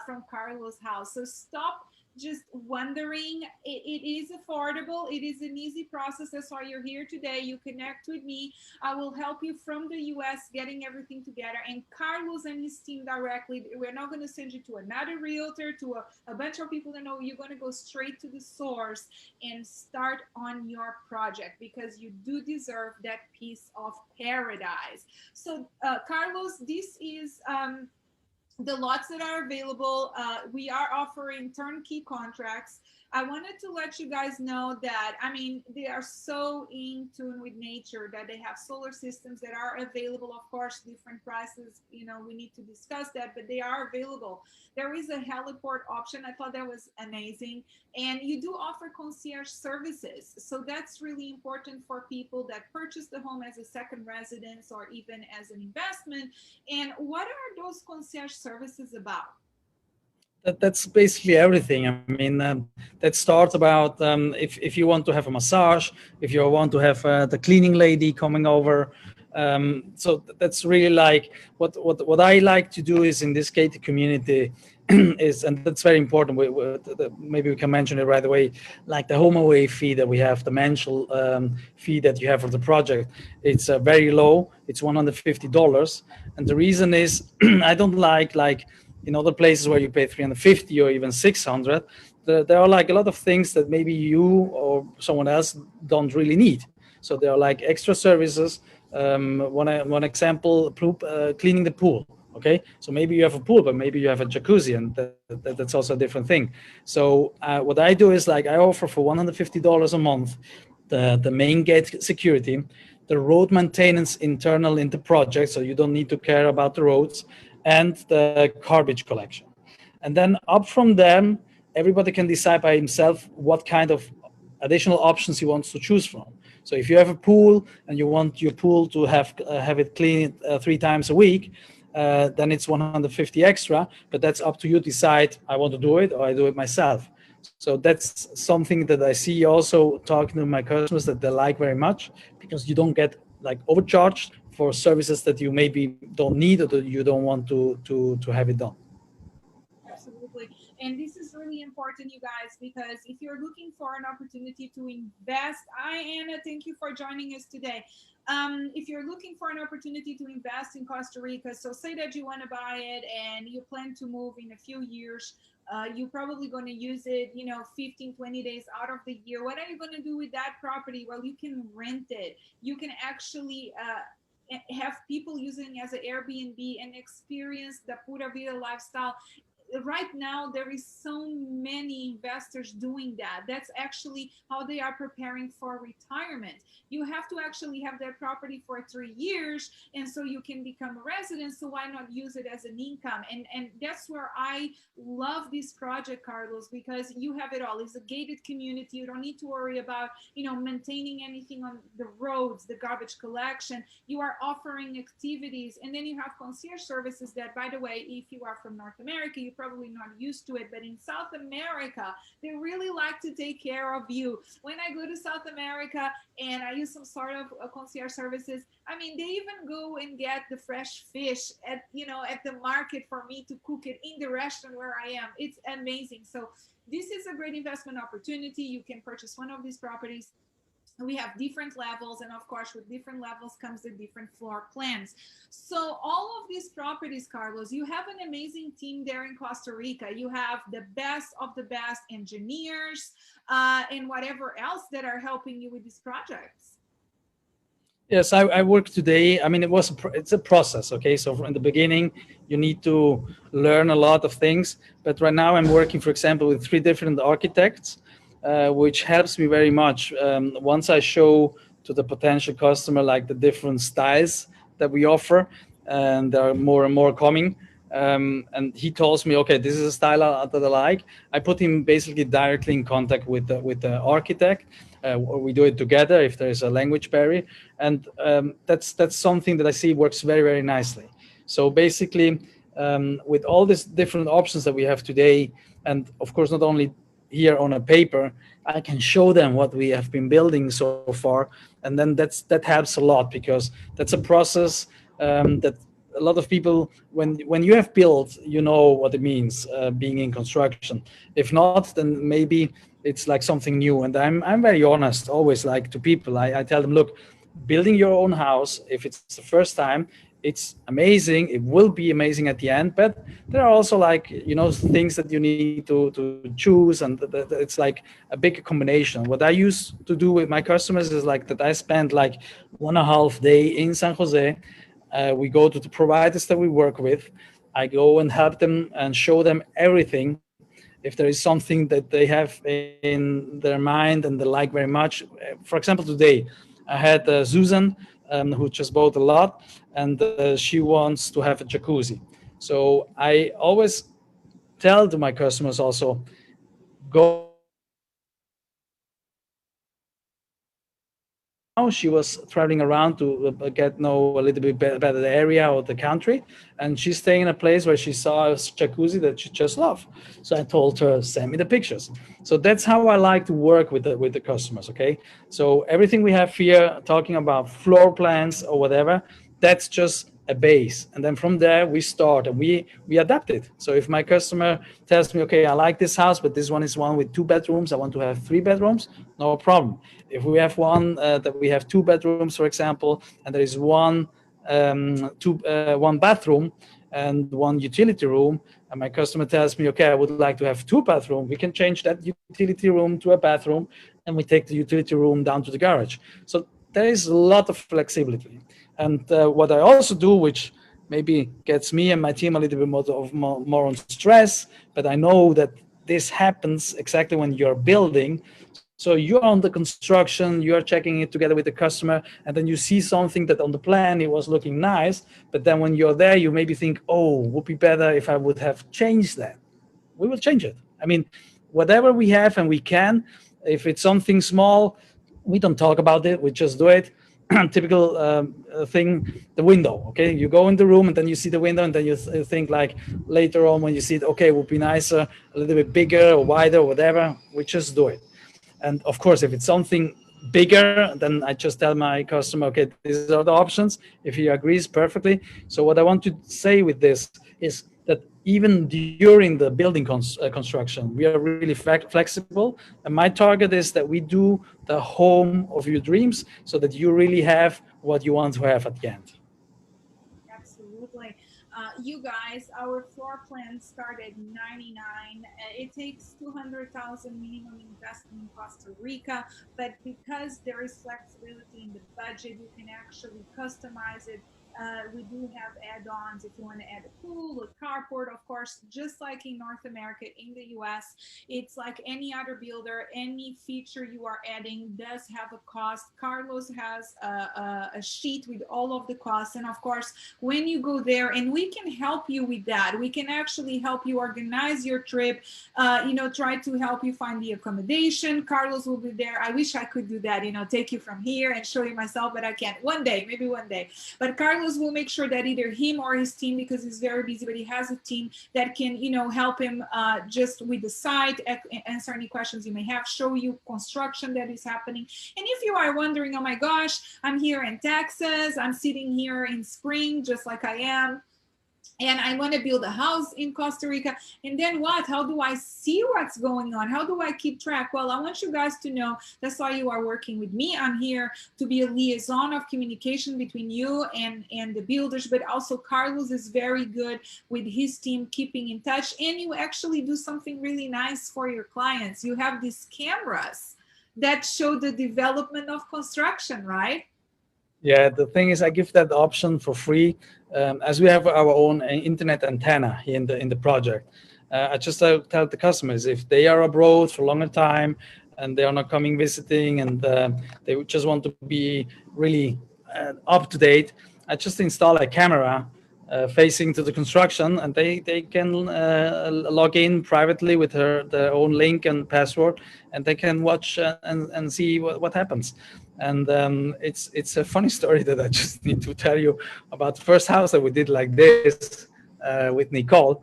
from Carlos' house. So stop just wondering. It is affordable. It is an easy process. That's why you're here today. You connect with me. I will help you from the US getting everything together, and Carlos and his team directly. We're not going to send you to another realtor, to a bunch of people that know. You're going to go straight to the source and start on your project, because you do deserve that piece of paradise. So Carlos, this is the lots that are available. We are offering turnkey contracts. I wanted to let you guys know that, they are so in tune with nature that they have solar systems that are available. Of course, different prices, we need to discuss that, but they are available. There is a heliport option. I thought that was amazing. And you do offer concierge services. So that's really important for people that purchase the home as a second residence or even as an investment. And what are those concierge services about? That's basically everything. That starts about if you want to have a massage, if you want to have the cleaning lady coming over. So that's really like what I like to do is in this gated community is, and that's very important. Maybe we can mention it right away. Like the home away fee that we have, the mensual fee that you have for the project, it's very low. It's $150, and the reason is I don't like in other places where you pay 350 or even 600, there are like a lot of things that maybe you or someone else don't really need. So there are like extra services. One example, cleaning the pool. Okay, so maybe you have a pool, but maybe you have a jacuzzi, and that's also a different thing. So what I do is like I offer for $150 a month the main gate security, the road maintenance internal in the project, so you don't need to care about the roads, and the garbage collection. And then up from them, everybody can decide by himself what kind of additional options he wants to choose from. So if you have a pool and you want your pool to have it cleaned 3 times a week, then it's 150 extra, but that's up to you to decide, I want to do it or I do it myself. So that's something that I see also talking to my customers that they like very much, because you don't get like overcharged for services that you maybe don't need or that you don't want to have it done. Absolutely. And this is really important, you guys, because if you're looking for an opportunity to invest, Anna, thank you for joining us today. If you're looking for an opportunity to invest in Costa Rica, so say that you want to buy it and you plan to move in a few years, you're probably going to use it, 15, 20 days out of the year. What are you going to do with that property? Well, you can rent it. You can actually have people using it as an Airbnb and experience the Pura Vida lifestyle. right now there is so many investors doing that. That's actually how they are preparing for retirement. You have to actually have that property for 3 years, and so you can become a resident. So why not use it as an income? And that's where I love this project, Carlos, because you have it all. It's a gated community. You don't need to worry about, maintaining anything on the roads, the garbage collection. You are offering activities, and then you have concierge services that, by the way, if you are from North America, you're probably not used to it, but in South America, they really like to take care of you. When I go to South America and I use some sort of concierge services, I mean, they even go and get the fresh fish at the market for me to cook it in the restaurant where I am. It's amazing. So this is a great investment opportunity. You can purchase one of these properties. We have different levels, and of course with different levels comes the different floor plans. So all of these properties, Carlos, you have an amazing team there in Costa Rica. You have the best of the best engineers and whatever else that are helping you with these projects. Yes, I work today. I mean, it's a process. Okay, so from the beginning, you need to learn a lot of things. But right now, I'm working, for example, with 3 different architects, which helps me very much. Once I show to the potential customer like the different styles that we offer, and there are more and more coming. And he tells me, okay, this is a style that I like. I put him basically directly in contact with the architect. Or we do it together if there is a language barrier, and that's something that I see works very, very nicely. So basically, with all these different options that we have today, and of course not only here on a paper, I can show them what we have been building so far, and then that helps a lot, because that's a process that a lot of people, when you have built, you know what it means being in construction. If not, then maybe it's like something new. And I'm very honest always, like, to people. I tell them, look, building your own house, if it's the first time, it's amazing. It will be amazing at the end, but there are also, like, things that you need to choose, and it's like a big combination. What I used to do with my customers is like that I spend like 1.5 day in San Jose. We go to the providers that we work with. I go and help them and show them everything. If there is something that they have in their mind and they like very much. For example, today I had Susan, who just bought a lot, and she wants to have a jacuzzi. So I always tell to my customers also, go and look at the different right now. She was traveling around to get know a little bit better the area or the country, and she's staying in a place where she saw a jacuzzi that she just loved. So I told her, send me the pictures. So that's how I like to work with the customers. Okay, so everything we have here, talking about floor plans or whatever, that's just a base, and then from there we start and we adapt it. So if my customer tells me, okay, I like this house, but this one is one with 2 bedrooms, I want to have 3 bedrooms, no problem. If we have one that we have 2 bedrooms, for example, and there is one bathroom and one utility room, and my customer tells me, okay, I would like to have 2 bathrooms, we can change that utility room to a bathroom, and we take the utility room down to the garage. So there is a lot of flexibility. And what I also do, which maybe gets me and my team a little bit more on stress, but I know that this happens exactly when you're building. So you're on the construction, you're checking it together with the customer, and then you see something that on the plan it was looking nice, but then when you're there, you maybe think, oh, would be better if I would have changed that. We will change it. I mean, whatever we have and we can, if it's something small, we don't talk about it, we just do it. Typical thing, the window. Okay, you go in the room and then you see the window, and then you think, like, later on when you see it, okay, it would be nicer a little bit bigger or wider or whatever, we just do it. And of course, if it's something bigger, then I just tell my customer, okay, these are the options. If he agrees, perfectly. So what I want to say with this is that even during the building construction, we are really flexible. And my target is that we do the home of your dreams, so that you really have what you want to have at the end. Absolutely. You guys, our floor plans start at 99. It takes 200,000 minimum investment in Costa Rica, but because there is flexibility in the budget, you can actually customize it We do have add-ons if you want to add a pool, a carport, of course, just like in North America, in the US, it's like any other builder, any feature you are adding does have a cost. Carlos has a sheet with all of the costs. And of course, when you go there, and we can help you with that, we can actually help you organize your trip, try to help you find the accommodation. Carlos will be there. I wish I could do that, take you from here and show you myself, but I can't. One day, maybe one day. But Carlos will make sure that either him or his team, because he's very busy, but he has a team that can, help him just with the site, answer any questions you may have, show you construction that is happening. And if you are wondering, oh my gosh, I'm here in Texas, I'm sitting here in spring, just like I am, and I want to build a house in Costa Rica. And then what? How do I see what's going on? How do I keep track? Well, I want you guys to know that's why you are working with me. I'm here to be a liaison of communication between you and the builders, but also Carlos is very good with his team keeping in touch. And you actually do something really nice for your clients. You have these cameras that show the development of construction, right? Yeah, the thing is, I give that option for free, as we have our own internet antenna here in the project. I just tell the customers if they are abroad for a longer time and they are not coming visiting, and they just want to be really up to date, I just install a camera facing to the construction, and they can log in privately with their own link and password, and they can watch and see what happens. And it's a funny story that I just need to tell you about the first house that we did like this with Nicole.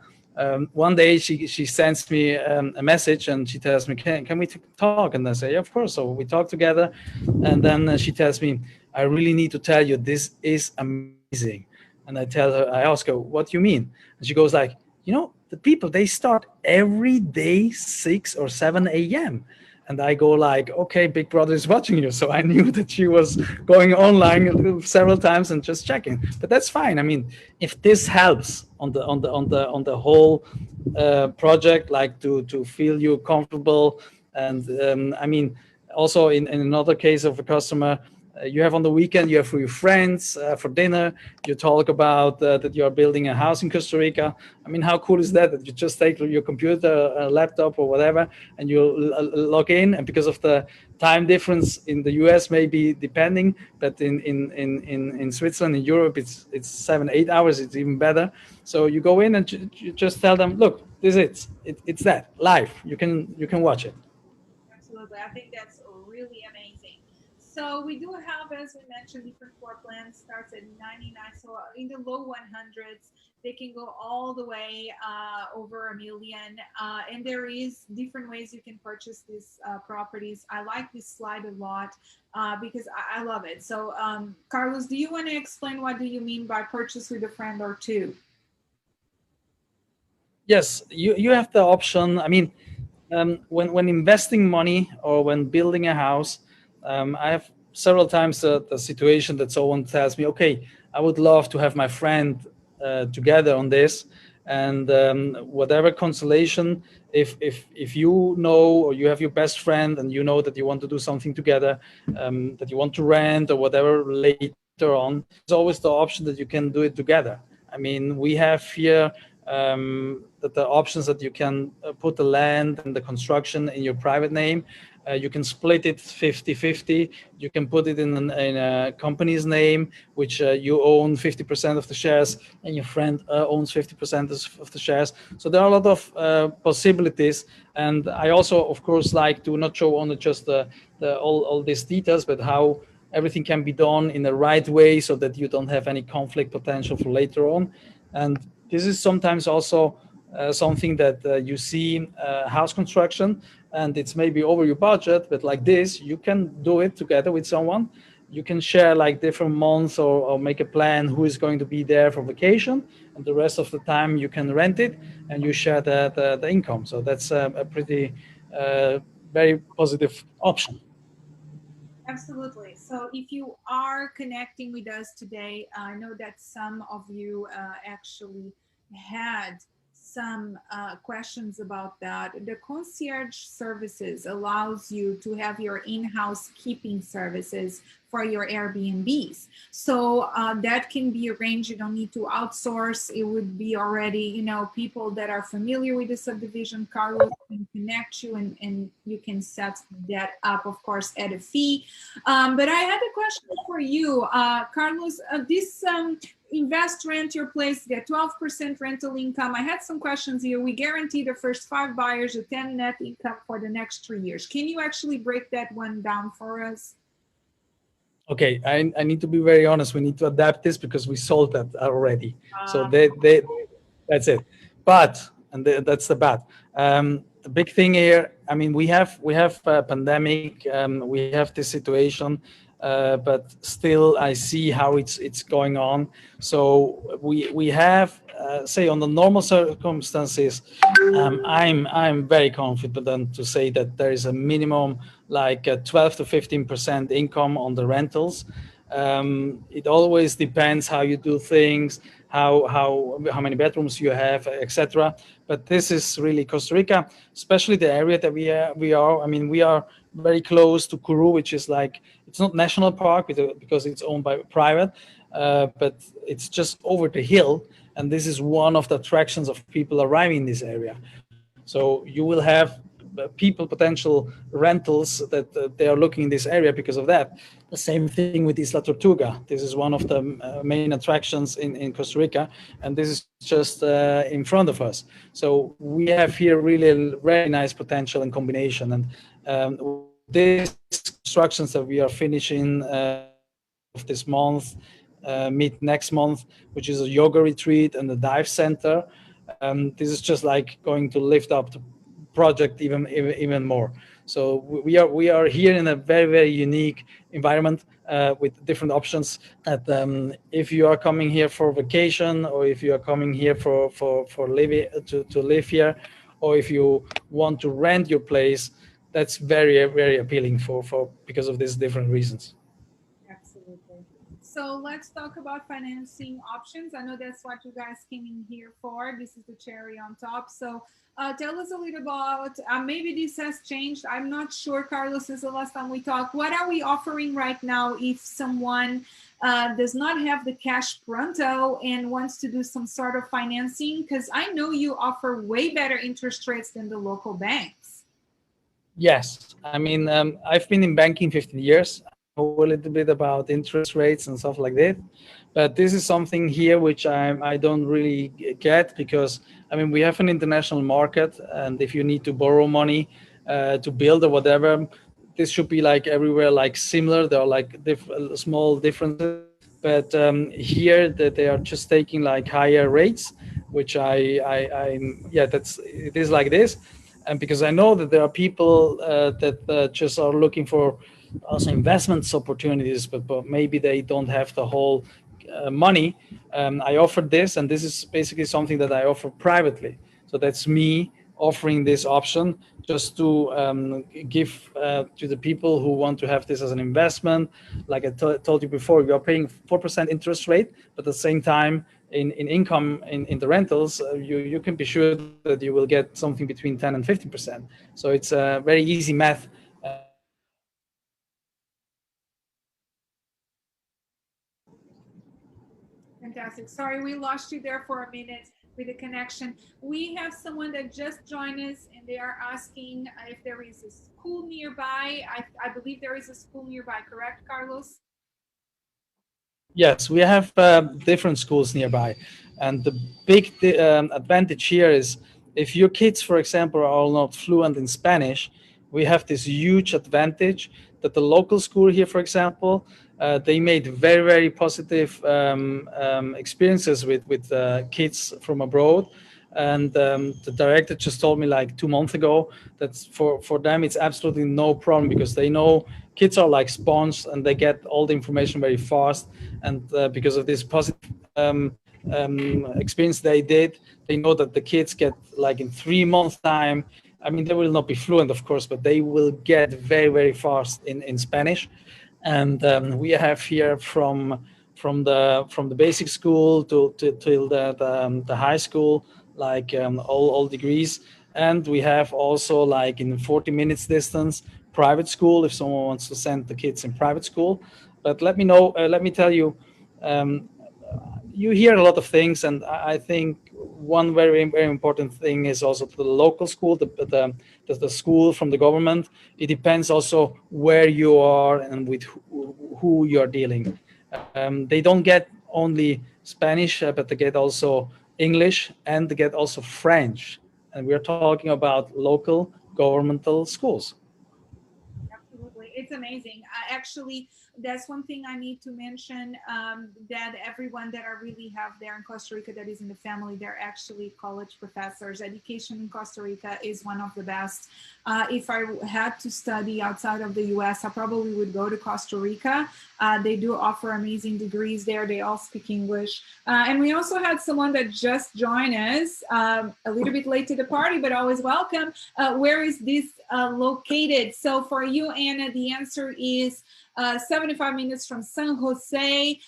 One day she sends me a message, and she tells me, can we talk? And I say, yeah, of course. So we talk together, and then she tells me, I really need to tell you, this is amazing. And I ask her, what do you mean? And she goes like, the people, they start every day 6 or 7 a.m. And I go like, okay, Big Brother is watching you. So I knew that she was going online several times and just checking. But that's fine. I mean, if this helps on the whole project, like to feel you comfortable, and I mean, also in another case of a customer, you have on the weekend, you have for your friends for dinner, you talk about that you are building a house in Costa Rica. I mean, how cool is that you just take your computer, laptop or whatever, and you log in, and because of the time difference in the US, maybe depending, but in Switzerland, in Europe, it's 7-8 hours, it's even better. So you go in and you just tell them, look, this is it's that live, you can watch it. Absolutely. I think that's really amazing. So we do have, as we mentioned, different floor plans. Starts at 99. So in the low 100s, they can go all the way over a million. And there is different ways you can purchase these properties. I like this slide a lot because I love it. So Carlos, do you want to explain what do you mean by purchase with a friend or two? Yes, you have the option. I mean, when investing money or when building a house, I have several times the situation that someone tells me, okay, I would love to have my friend together on this, and whatever consolation, if you know, or you have your best friend and you know that you want to do something together, that you want to rent or whatever later on, there's always the option that you can do it together. I mean, we have here that the options that you can put the land and the construction in your private name. You can split it 50-50. You can put it in a company's name, which you own 50% of the shares, and your friend owns 50% of the shares. So there are a lot of possibilities. And I also, of course, like to not show only just all these details, but how everything can be done in the right way so that you don't have any conflict potential for later on. And this is sometimes also something that you see in house construction, and it's maybe over your budget, but like this, you can do it together with someone. You can share like different months, or make a plan who is going to be there for vacation, and the rest of the time you can rent it and you share the income. So that's a pretty very positive option. Absolutely. So if you are connecting with us today, I know that some of you actually had some questions about that. The concierge services allows you to have your in-house keeping services for your Airbnbs. So that can be arranged. You don't need to outsource. It would be already, you know, people that are familiar with the subdivision. Carlos can connect you and you can set that up, of course, at a fee. But I had a question for you, Carlos. This invest, rent your place, get 12% rental income. I had some questions here. We guarantee the first 5 buyers a 10 net income for the next 3 years. Can you actually break that one down for us? Okay, I need to be very honest. We need to adapt this because we sold that already. So that's it. But that's the bad. The big thing here. I mean, we have a pandemic. We have this situation, but still, I see how it's going on. So we have say on the normal circumstances, I'm very confident to say that there is a minimum like 12 to 15% income on the rentals. It always depends how you do things, how many bedrooms you have, etc. But this is really Costa Rica, especially the area that we are. I mean, we are very close to Kuru, which is like, it's not national park because it's owned by private, but it's just over the hill, and this is one of the attractions of people arriving in this area. So you will have people, potential rentals that they are looking in this area because of that. The same thing with Isla Tortuga. This is one of the main attractions in Costa Rica, and this is just in front of us. So we have here really a very nice potential in combination. And these constructions that we are finishing of this month, mid next month, which is a yoga retreat and a dive center, this is just like going to lift up the project even more. So we are here in a very unique environment with different options. That if you are coming here for vacation, or if you are coming here for living to live here, or if you want to rent your place, that's very appealing for because of these different reasons. Absolutely. So let's talk about financing options. I know that's what you guys came in here for. This is the cherry on top. So tell us a little about, maybe this has changed. I'm not sure, Carlos, since the last time we talked. What are we offering right now if someone does not have the cash pronto and wants to do some sort of financing? Because I know you offer way better interest rates than the local banks. Yes. I mean, I've been in banking 15 years. A little bit about interest rates and stuff like that, but this is something here which I don't really get, because I mean, we have an international market, and if you need to borrow money to build or whatever, this should be like everywhere like similar. There are like small differences, but here that they are just taking like higher rates, which it is like this. And because I know that there are people that just are looking for also investments opportunities, but maybe they don't have the whole money. I offered this, and this is basically something that I offer privately. So that's me offering this option just to give to the people who want to have this as an investment. Like I told you before, you are paying 4% interest rate, but at the same time, in income in the rentals, you can be sure that you will get something between 10 and 15%. So it's a very easy math. Fantastic. Sorry, we lost you there for a minute with the connection. We have someone that just joined us, and they are asking if there is a school nearby. I believe there is a school nearby, correct, Carlos? Yes, we have different schools nearby. And the big advantage here is if your kids, for example, are not fluent in Spanish, we have this huge advantage that the local school here, for example, they made very positive experiences with kids from abroad. And the director just told me like 2 months ago that for them it's absolutely no problem, because they know kids are like sponge and they get all the information very fast. And because of this positive experience they did, they know that the kids get like in 3 months time. I mean, they will not be fluent, of course, but they will get very fast in Spanish. And we have here from the basic school till the high school, like all degrees. And we have also like in 40 minutes distance private school if someone wants to send the kids in private school. But let me tell you, um, you hear a lot of things, and I think one very important thing is also the local school, the school from the government. It depends also where you are and with who you are dealing. They don't get only Spanish, but they get also English and they get also French. And we are talking about local governmental schools. Absolutely. It's amazing. Actually, that's one thing I need to mention, that everyone that I really have there in Costa Rica that is in the family, they're actually college professors. Education in Costa Rica is one of the best. If I had to study outside of the US, I probably would go to Costa Rica. They do offer amazing degrees there. They all speak English. And we also had someone that just joined us, a little bit late to the party, but always welcome. Where is this located? So for you, Anna, the answer is 75 minutes from San Jose,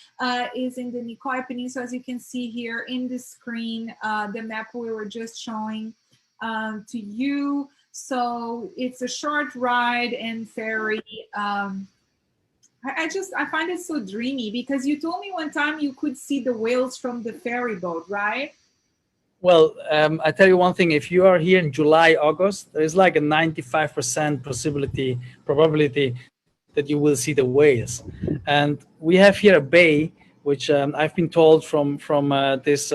is in the NICOYA Peninsula, as you can see here in the screen, the map we were just showing to you. So it's a short ride and ferry. I find it so dreamy, because you told me one time you could see the whales from the ferry boat, right? Well, I tell you one thing, if you are here in July, August, there is like a 95% probability that you will see the whales. And we have here a bay, which I've been told from this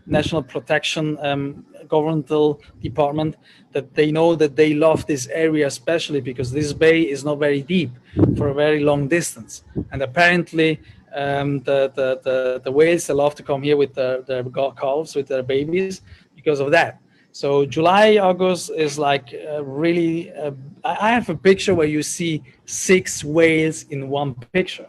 National Protection governmental department, that they know that they love this area especially because this bay is not very deep for a very long distance. And apparently the whales, they love to come here with their calves, with their babies, because of that. So July, August is like really. I have a picture where you see 6 whales in one picture,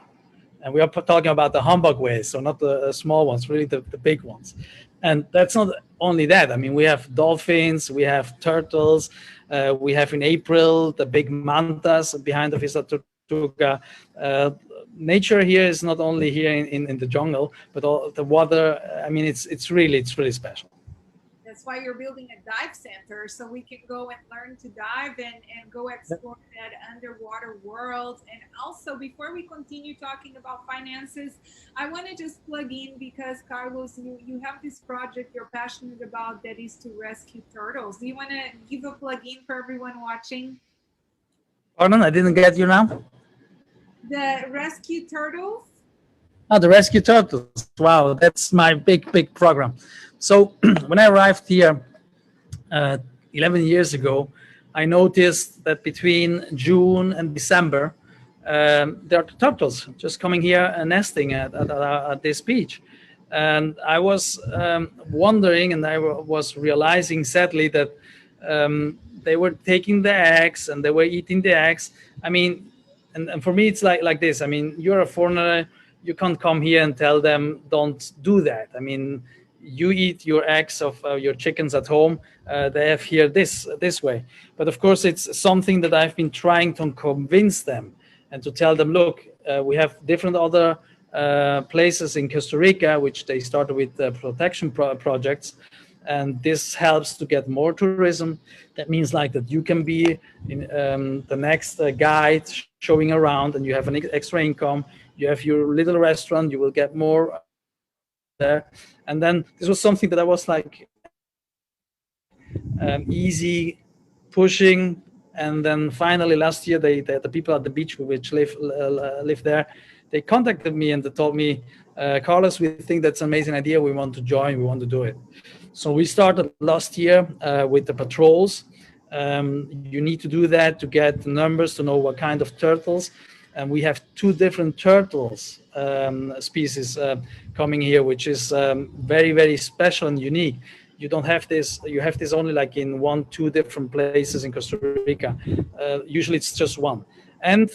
and we are talking about the humpback whales, so not the small ones, really the big ones. And that's not only that. I mean, we have dolphins, we have turtles, we have in April the big mantas behind the Vista Tortuga. Nature here is not only here in the jungle, but all the water. I mean, it's really special. That's why you're building a dive center, so we can go and learn to dive and go explore that underwater world. And also, before we continue talking about finances, I want to just plug in, because Carlos, you have this project you're passionate about that is to rescue turtles. Do you want to give a plug in for everyone watching? Pardon, I didn't get you now. The rescue turtles? Oh, the rescue turtles. Wow, that's my big program. So when I arrived here 11 years ago, I noticed that between June and December, there are turtles just coming here and nesting at this beach. And I was wondering, and I was realizing sadly that they were taking the eggs and they were eating the eggs. I mean, and for me, it's like this. I mean, you're a foreigner. You can't come here and tell them, don't do that. I mean, you eat your eggs of your chickens at home. They have here this way. But of course, it's something that I've been trying to convince them and to tell them, look, we have different other places in Costa Rica, which they started with protection projects. And this helps to get more tourism. That means like that you can be in the next guide showing around, and you have an extra income. You have your little restaurant, you will get more there. And then this was something that I was like easy pushing. And then finally last year, the people at the beach which live there, they contacted me and they told me, Carlos, we think that's an amazing idea. We want to join, we want to do it. So we started last year with the patrols. You need to do that to get the numbers, to know what kind of turtles. And we have 2 different turtles species coming here, which is very special and unique. You don't have this. You have this only like in 1-2 different places in Costa Rica. Usually it's just one. And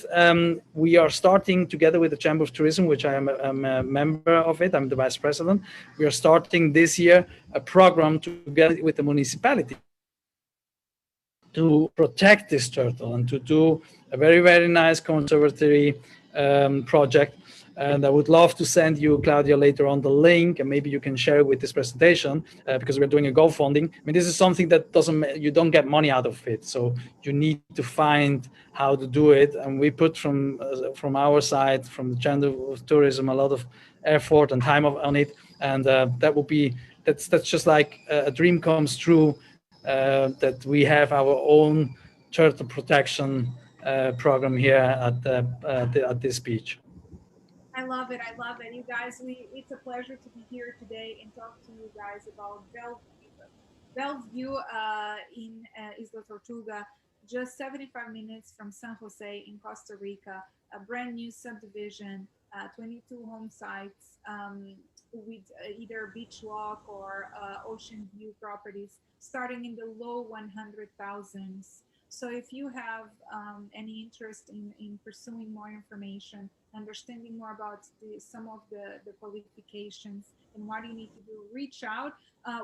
we are starting together with the Chamber of Tourism, which I am a member of it. I'm the vice president. We are starting this year a program together with the municipality to protect this turtle and to do a very nice conservatory project. And I would love to send you, Claudia, later on the link, and maybe you can share it with this presentation, because we're doing a GoFunding. I mean, this is something that you don't get money out of it, so you need to find how to do it. And we put from our side, from the Chamber of Tourism, a lot of effort and time on it, and that's just like a dream comes true, that we have our own turtle protection program here at this beach. I love it. I love it. You guys, it's a pleasure to be here today and talk to you guys about Bellevue in Isla Tortuga, just 75 minutes from San Jose in Costa Rica, a brand new subdivision, 22 home sites, with either beach walk or ocean view properties starting in the low 100,000s. So if you have any interest in pursuing more information, understanding more about some of the qualifications and what you need to do, reach out.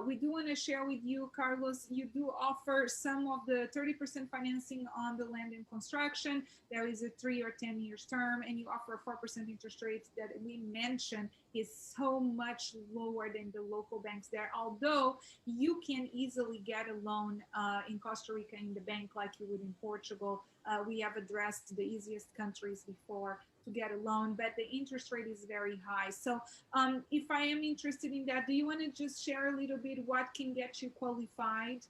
We do want to share with you, Carlos, you do offer some of the 30% financing on the land and construction. There is a 3 or 10 years term, and you offer a 4% interest rate that we mentioned is so much lower than the local banks there. Although you can easily get a loan in Costa Rica in the bank like you would in Portugal. We have addressed the easiest countries before to get a loan, but the interest rate is very high. So if I am interested in that, do you want to just share a little bit what can get you qualified?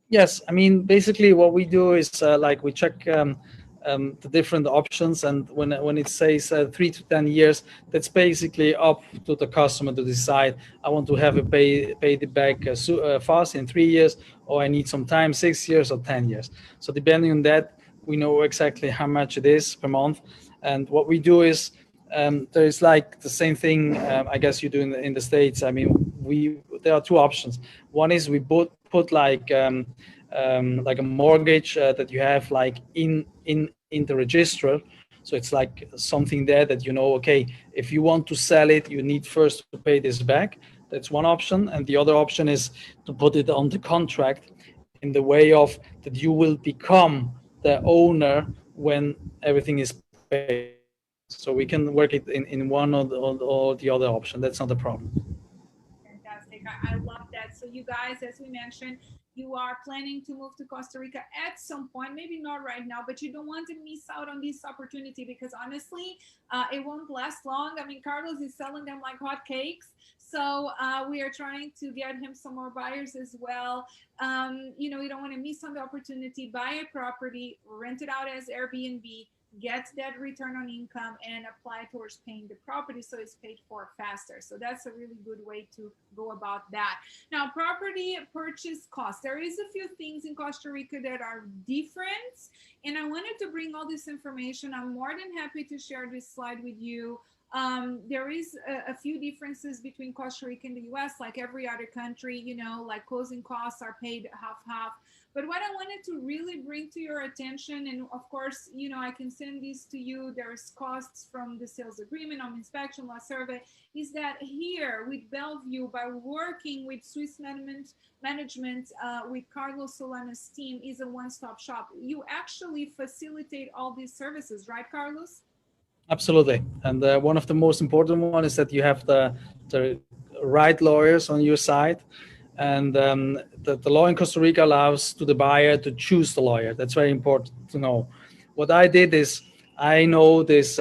Yes, I mean, basically what we do is like we check the different options, and when it says 3 to 10 years, that's basically up to the customer to decide. I want to have it paid it back fast in 3 years, or I need some time, 6 years or 10 years. So depending on that, we know exactly how much it is per month. And what we do is there is like the same thing I guess you do in the States. I mean, there are two options. One is we put like a mortgage that you have like in the register. So it's like something there that you know, okay, if you want to sell it, you need first to pay this back. That's one option. And the other option is to put it on the contract in the way of that you will become the owner when everything is paid. So we can work it in one or the other option. That's not a problem. Fantastic. I love that. So you guys, as we mentioned, you are planning to move to Costa Rica at some point, maybe not right now, but you don't want to miss out on this opportunity, because honestly, it won't last long. I mean, Carlos is selling them like hotcakes. So we are trying to get him some more buyers as well. You know, you don't want to miss on the opportunity, buy a property, rent it out as Airbnb, get that return on income, and apply towards paying the property so it's paid for faster. So that's a really good way to go about that. Now, property purchase cost. There is a few things in Costa Rica that are different, and I wanted to bring all this information. I'm more than happy to share this slide with you. There is a few differences between Costa Rica and the US, like every other country, you know, like closing costs are paid half. But what I wanted to really bring to your attention, and of course, you know, I can send these to you, there's costs from the sales agreement, on inspection, last survey, is that here with Bellevue, by working with Swiss management with Carlos Solana's team, is a one-stop shop. You actually facilitate all these services, right, Carlos? Absolutely. And one of the most important one is that you have the right lawyers on your side. And the law in Costa Rica allows to the buyer to choose the lawyer. That's very important to know. What I did is I know this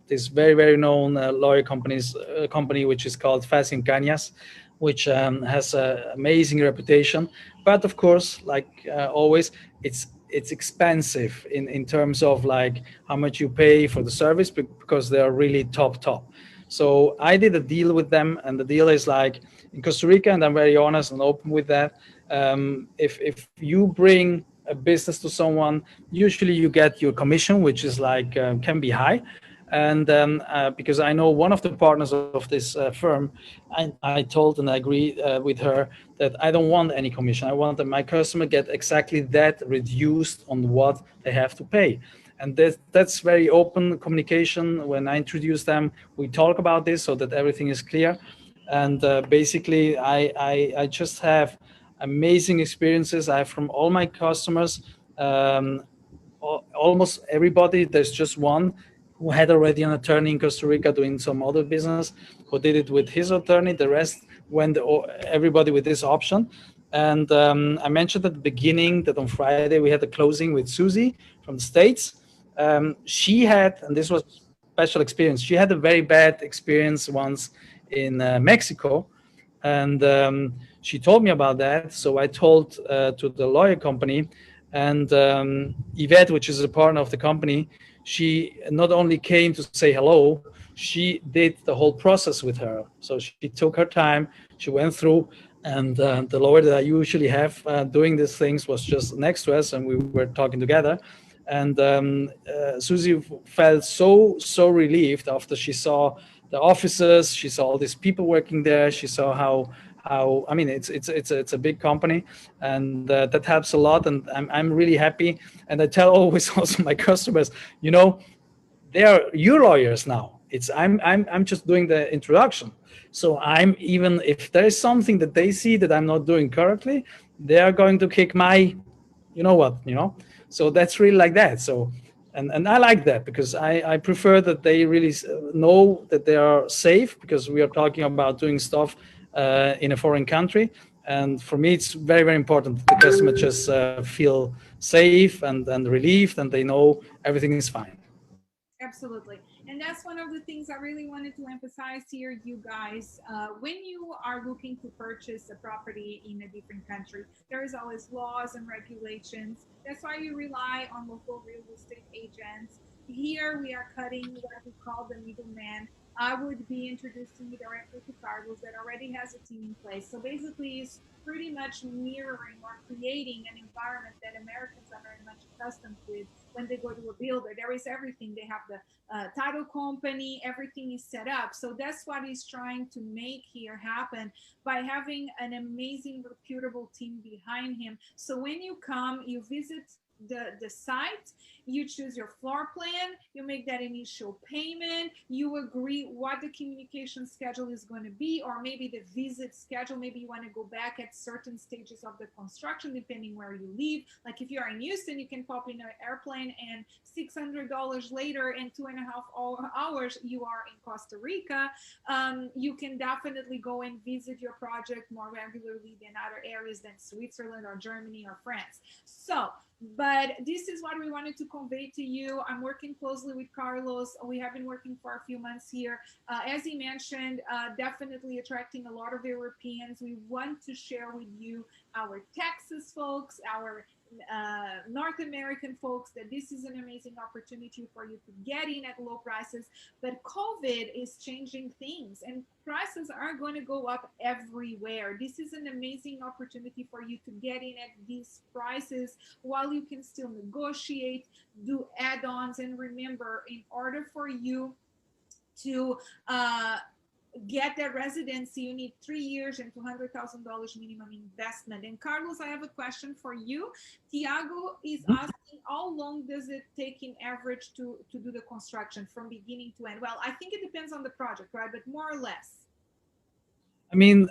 this very known lawyer company which is called Faz Cañas, which has an amazing reputation. But of course, like always, it's expensive in terms of like how much you pay for the service, because they are really top. So I did a deal with them, and the deal is like in Costa Rica, and I'm very honest and open with that. If you bring a business to someone, usually you get your commission, which is like can be high. And because I know one of the partners of this firm, I told and I agreed with her that I don't want any commission. I want that my customer get exactly that reduced on what they have to pay. And that's very open communication. When I introduce them, we talk about this so that everything is clear. And basically, I just have amazing experiences. I have from all my customers, almost everybody. There's just one who had already an attorney in Costa Rica doing some other business, who did it with his attorney. The rest went everybody with this option. And I mentioned at the beginning that on Friday we had a closing with Susie from the States. She had, and this was special experience. She had a very bad experience once in Mexico, and she told me about that. So I told to the lawyer company, and Yvette, which is a partner of the company, she not only came to say hello, she did the whole process with her. So she took her time, she went through, and the lawyer that I usually have doing these things was just next to us, and we were talking together. And Susie felt so relieved after she saw the offices, she saw all these people working there, she saw how I mean it's a big company, and that helps a lot, and I'm really happy. And I tell always also my customers, you know, they are your lawyers now. It's I'm just doing the introduction. So I'm, even if there is something that they see that I'm not doing correctly, they are going to kick my, you know what, you know. So that's really like that. So and I like that, because I prefer that they really know that they are safe, because we are talking about doing stuff in a foreign country. And for me, it's very important that the customer just feel safe and relieved, and they know everything is fine. Absolutely. And that's one of the things I really wanted to emphasize here, you guys. When you are looking to purchase a property in a different country, there is always laws and regulations. That's why you rely on local real estate agents. Here we are cutting what we call the middleman. I would be introducing you directly to Carlos that already has a team in place. So basically, it's pretty much mirroring or creating an environment that Americans are very much accustomed with when they go to a builder. There is everything. They have the title company, everything is set up. So that's what he's trying to make here happen by having an amazing, reputable team behind him. So when you come, you visit the site, you choose your floor plan, you make that initial payment, you agree what the communication schedule is going to be, or maybe the visit schedule. Maybe you want to go back at certain stages of the construction depending where you live. Like if you're in Houston, you can pop in an airplane and $600 later, in 2.5 hours you are in Costa Rica. You can definitely go and visit your project more regularly than other areas than Switzerland or Germany or France. So but this is what we wanted to convey to you. I'm working closely with Carlos. We have been working for a few months here. As he mentioned, definitely attracting a lot of Europeans. We want to share with you, our Texas folks, our North American folks, that this is an amazing opportunity for you to get in at low prices. But COVID is changing things, and prices are going to go up everywhere. This is an amazing opportunity for you to get in at these prices while you can still negotiate, do add-ons. And remember, in order for you to get that residency, you need 3 years and $200,000 minimum investment. And Carlos, I have a question for you. Tiago is asking, how long does it take in average to do the construction from beginning to end? Well, I think it depends on the project, right? But more or less. I mean,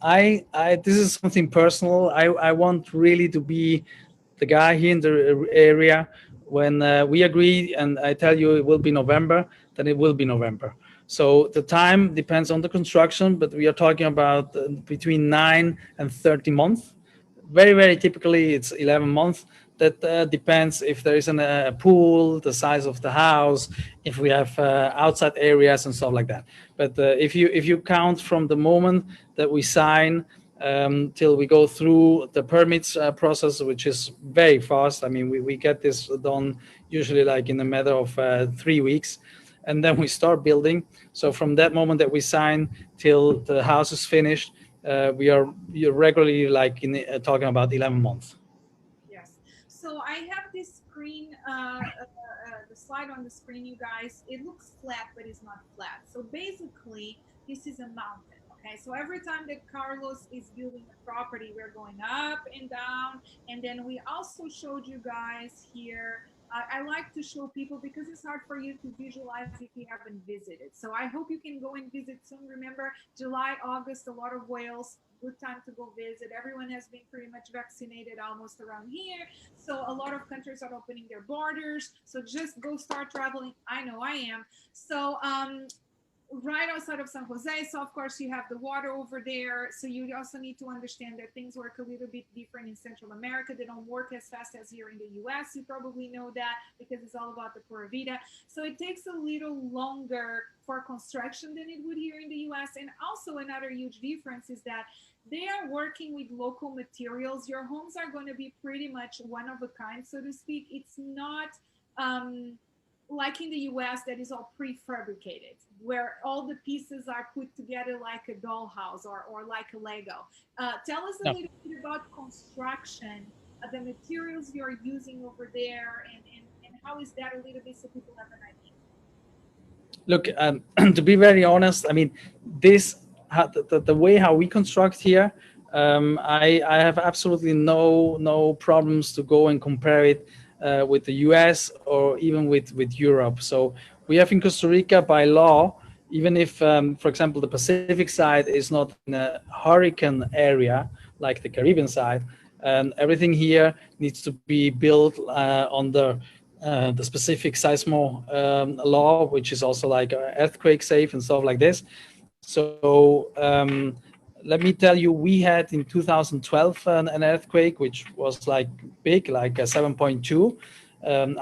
I this is something personal. I want really to be the guy here in the area. When we agree, and I tell you it will be November, then it will be November. So the time depends on the construction, but we are talking about between 9 and 30 months. Very typically it's 11 months. That depends if there is a pool, the size of the house, if we have outside areas and stuff like that. But if you count from the moment that we sign till we go through the permits process, which is very fast. I mean, we get this done usually like in a matter of 3 weeks, and then we start building. So from that moment that we sign till the house is finished, we are regularly like talking about 11 months. Yes. So I have this screen, the slide on the screen, you guys. It looks flat, but it's not flat. So basically, this is a mountain. Okay. So every time that Carlos is building a property, we're going up and down. And then we also showed you guys here. I like to show people because it's hard for you to visualize if you haven't visited. So I hope you can go and visit soon. Remember, July, August, a lot of whales, good time to go visit. Everyone has been pretty much vaccinated almost around here. So a lot of countries are opening their borders. So just go start traveling. I know I am. So right outside of San Jose. So of course you have the water over there. So you also need to understand that things work a little bit different in Central America. They don't work as fast as here in the US. You probably know that because it's all about the Pura Vida. So it takes a little longer for construction than it would here in the US. And also another huge difference is that they are working with local materials. Your homes are going to be pretty much one of a kind, so to speak. It's not like in the US, that is all prefabricated, where all the pieces are put together like a dollhouse or like a Lego. Tell us a Yeah. little bit about construction, the materials you're using over there, and how is that a little bit so people have an idea? Look, to be very honest, I mean, this the way how we construct here, I have absolutely no problems to go and compare it with the US or even with Europe. So we have in Costa Rica by law, even if, for example, the Pacific side is not in a hurricane area like the Caribbean side, everything here needs to be built under the specific seismo law, which is also like earthquake safe and stuff like this. So let me tell you, we had in 2012 an earthquake, which was like big, like a 7.2.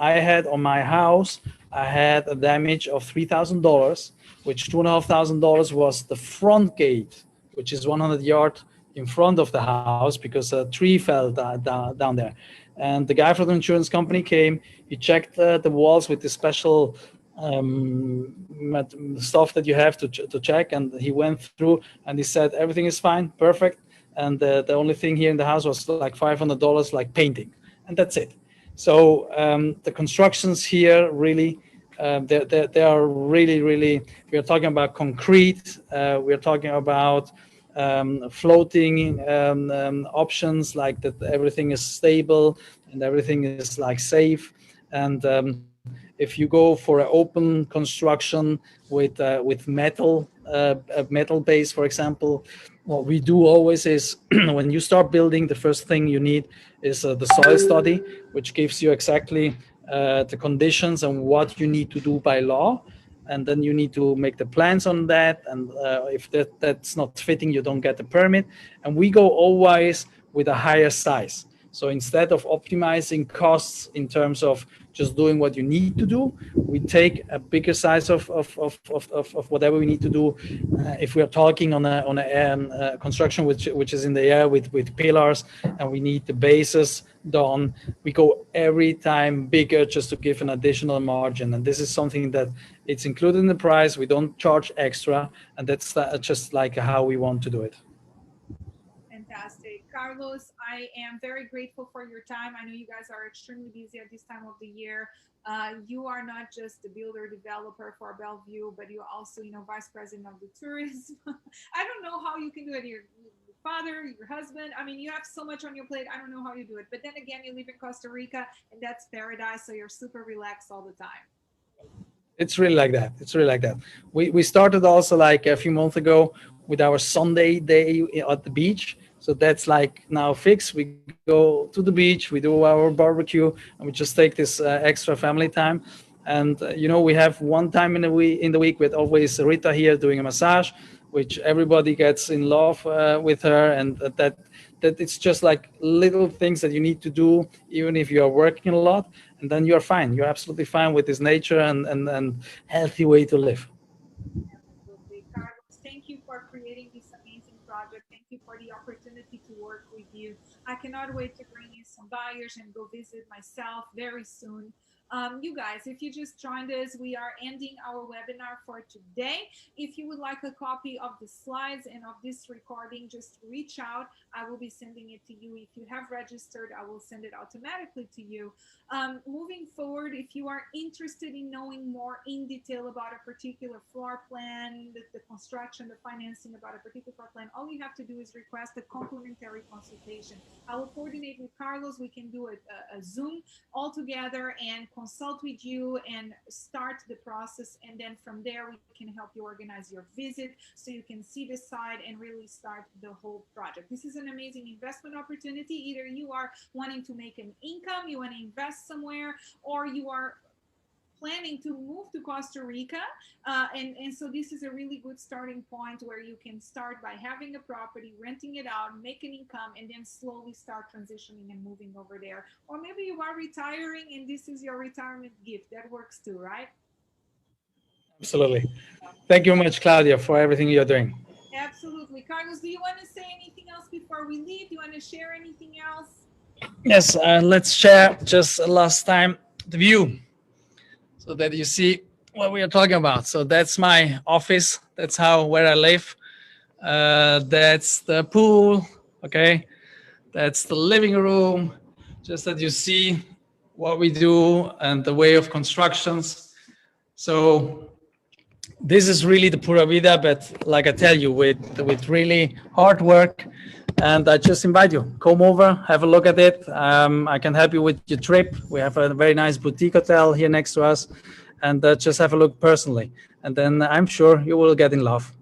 I had on my house, I had a damage of $3,000, which $2,500 was the front gate, which is 100 yards in front of the house because a tree fell down there. And the guy from the insurance company came, he checked the walls with the special stuff that you have to check, and he went through and he said everything is fine, perfect, and the only thing here in the house was like $500 like painting, and that's it. So the constructions here really they are really, we are talking about concrete, we are talking about floating options, like that everything is stable and everything is like safe. And if you go for an open construction with metal base, for example, what we do always is when you start building, the first thing you need is the soil study, which gives you exactly the conditions and what you need to do by law. And then you need to make the plans on that. And if that's not fitting, you don't get the permit. And we go always with a higher size. So instead of optimizing costs in terms of just doing what you need to do, we take a bigger size of whatever we need to do. If we are talking on a construction which is in the air with pillars, and we need the bases done, we go every time bigger just to give an additional margin. And this is something that it's included in the price. We don't charge extra, and that's just like how we want to do it. Fantastic. Carlos, I am very grateful for your time. I know you guys are extremely busy at this time of the year. You are not just the builder developer for Bellevue, but you're also, vice president of the tourism. I don't know how you can do it. Your father, your husband. I mean, you have so much on your plate. I don't know how you do it. But then again, you live in Costa Rica, and that's paradise. So you're super relaxed all the time. It's really like that. It's really like that. We started also like a few months ago with our Sunday day at the beach. So that's like now fixed. We go to the beach, we do our barbecue, and we just take this extra family time. And we have one time in the week with always Rita here doing a massage, which everybody gets in love with her, and that it's just like little things that you need to do, even if you are working a lot, and then you're fine. You're absolutely fine with this nature and healthy way to live. Absolutely. Carlos, thank you for creating this amazing project. Thank you for the opportunity to work with you. I cannot wait to bring you some buyers and go visit myself very soon. You guys, if you just joined us, we are ending our webinar for today. If you would like a copy of the slides and of this recording, just reach out. I will be sending it to you. If you have registered, I will send it automatically to you. Moving forward, if you are interested in knowing more in detail about a particular floor plan, the construction, the financing about a particular floor plan, all you have to do is request a complimentary consultation. I will coordinate with Carlos. We can do a Zoom all together and consult with you and start the process. And then from there, we can help you organize your visit so you can see the site and really start the whole project. This is an amazing investment opportunity. Either you are wanting to make an income, you want to invest somewhere, or you are planning to move to Costa Rica. And so this is a really good starting point where you can start by having a property, renting it out, make an income, and then slowly start transitioning and moving over there. Or maybe you are retiring and this is your retirement gift. That works too, right? Absolutely. Thank you very much, Claudia, for everything you're doing. Absolutely. Carlos, do you want to say anything else before we leave? Do you want to share anything else? Yes, let's share just last time the view so that you see what we are talking about. So that's my office. That's where I live. That's the pool. Okay. That's the living room. Just that you see what we do and the way of constructions. So this is really the Pura Vida, but like I tell you, with really hard work. And I just invite you, come over, have a look at it. I can help you with your trip. We have a very nice boutique hotel here next to us, and just have a look personally. And then I'm sure you will get in love.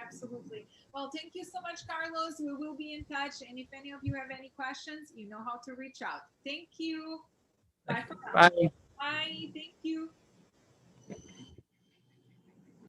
Absolutely. Well, thank you so much, Carlos. We will be in touch. And if any of you have any questions, you know how to reach out. Thank you. Bye for now. Bye. Bye. Thank you.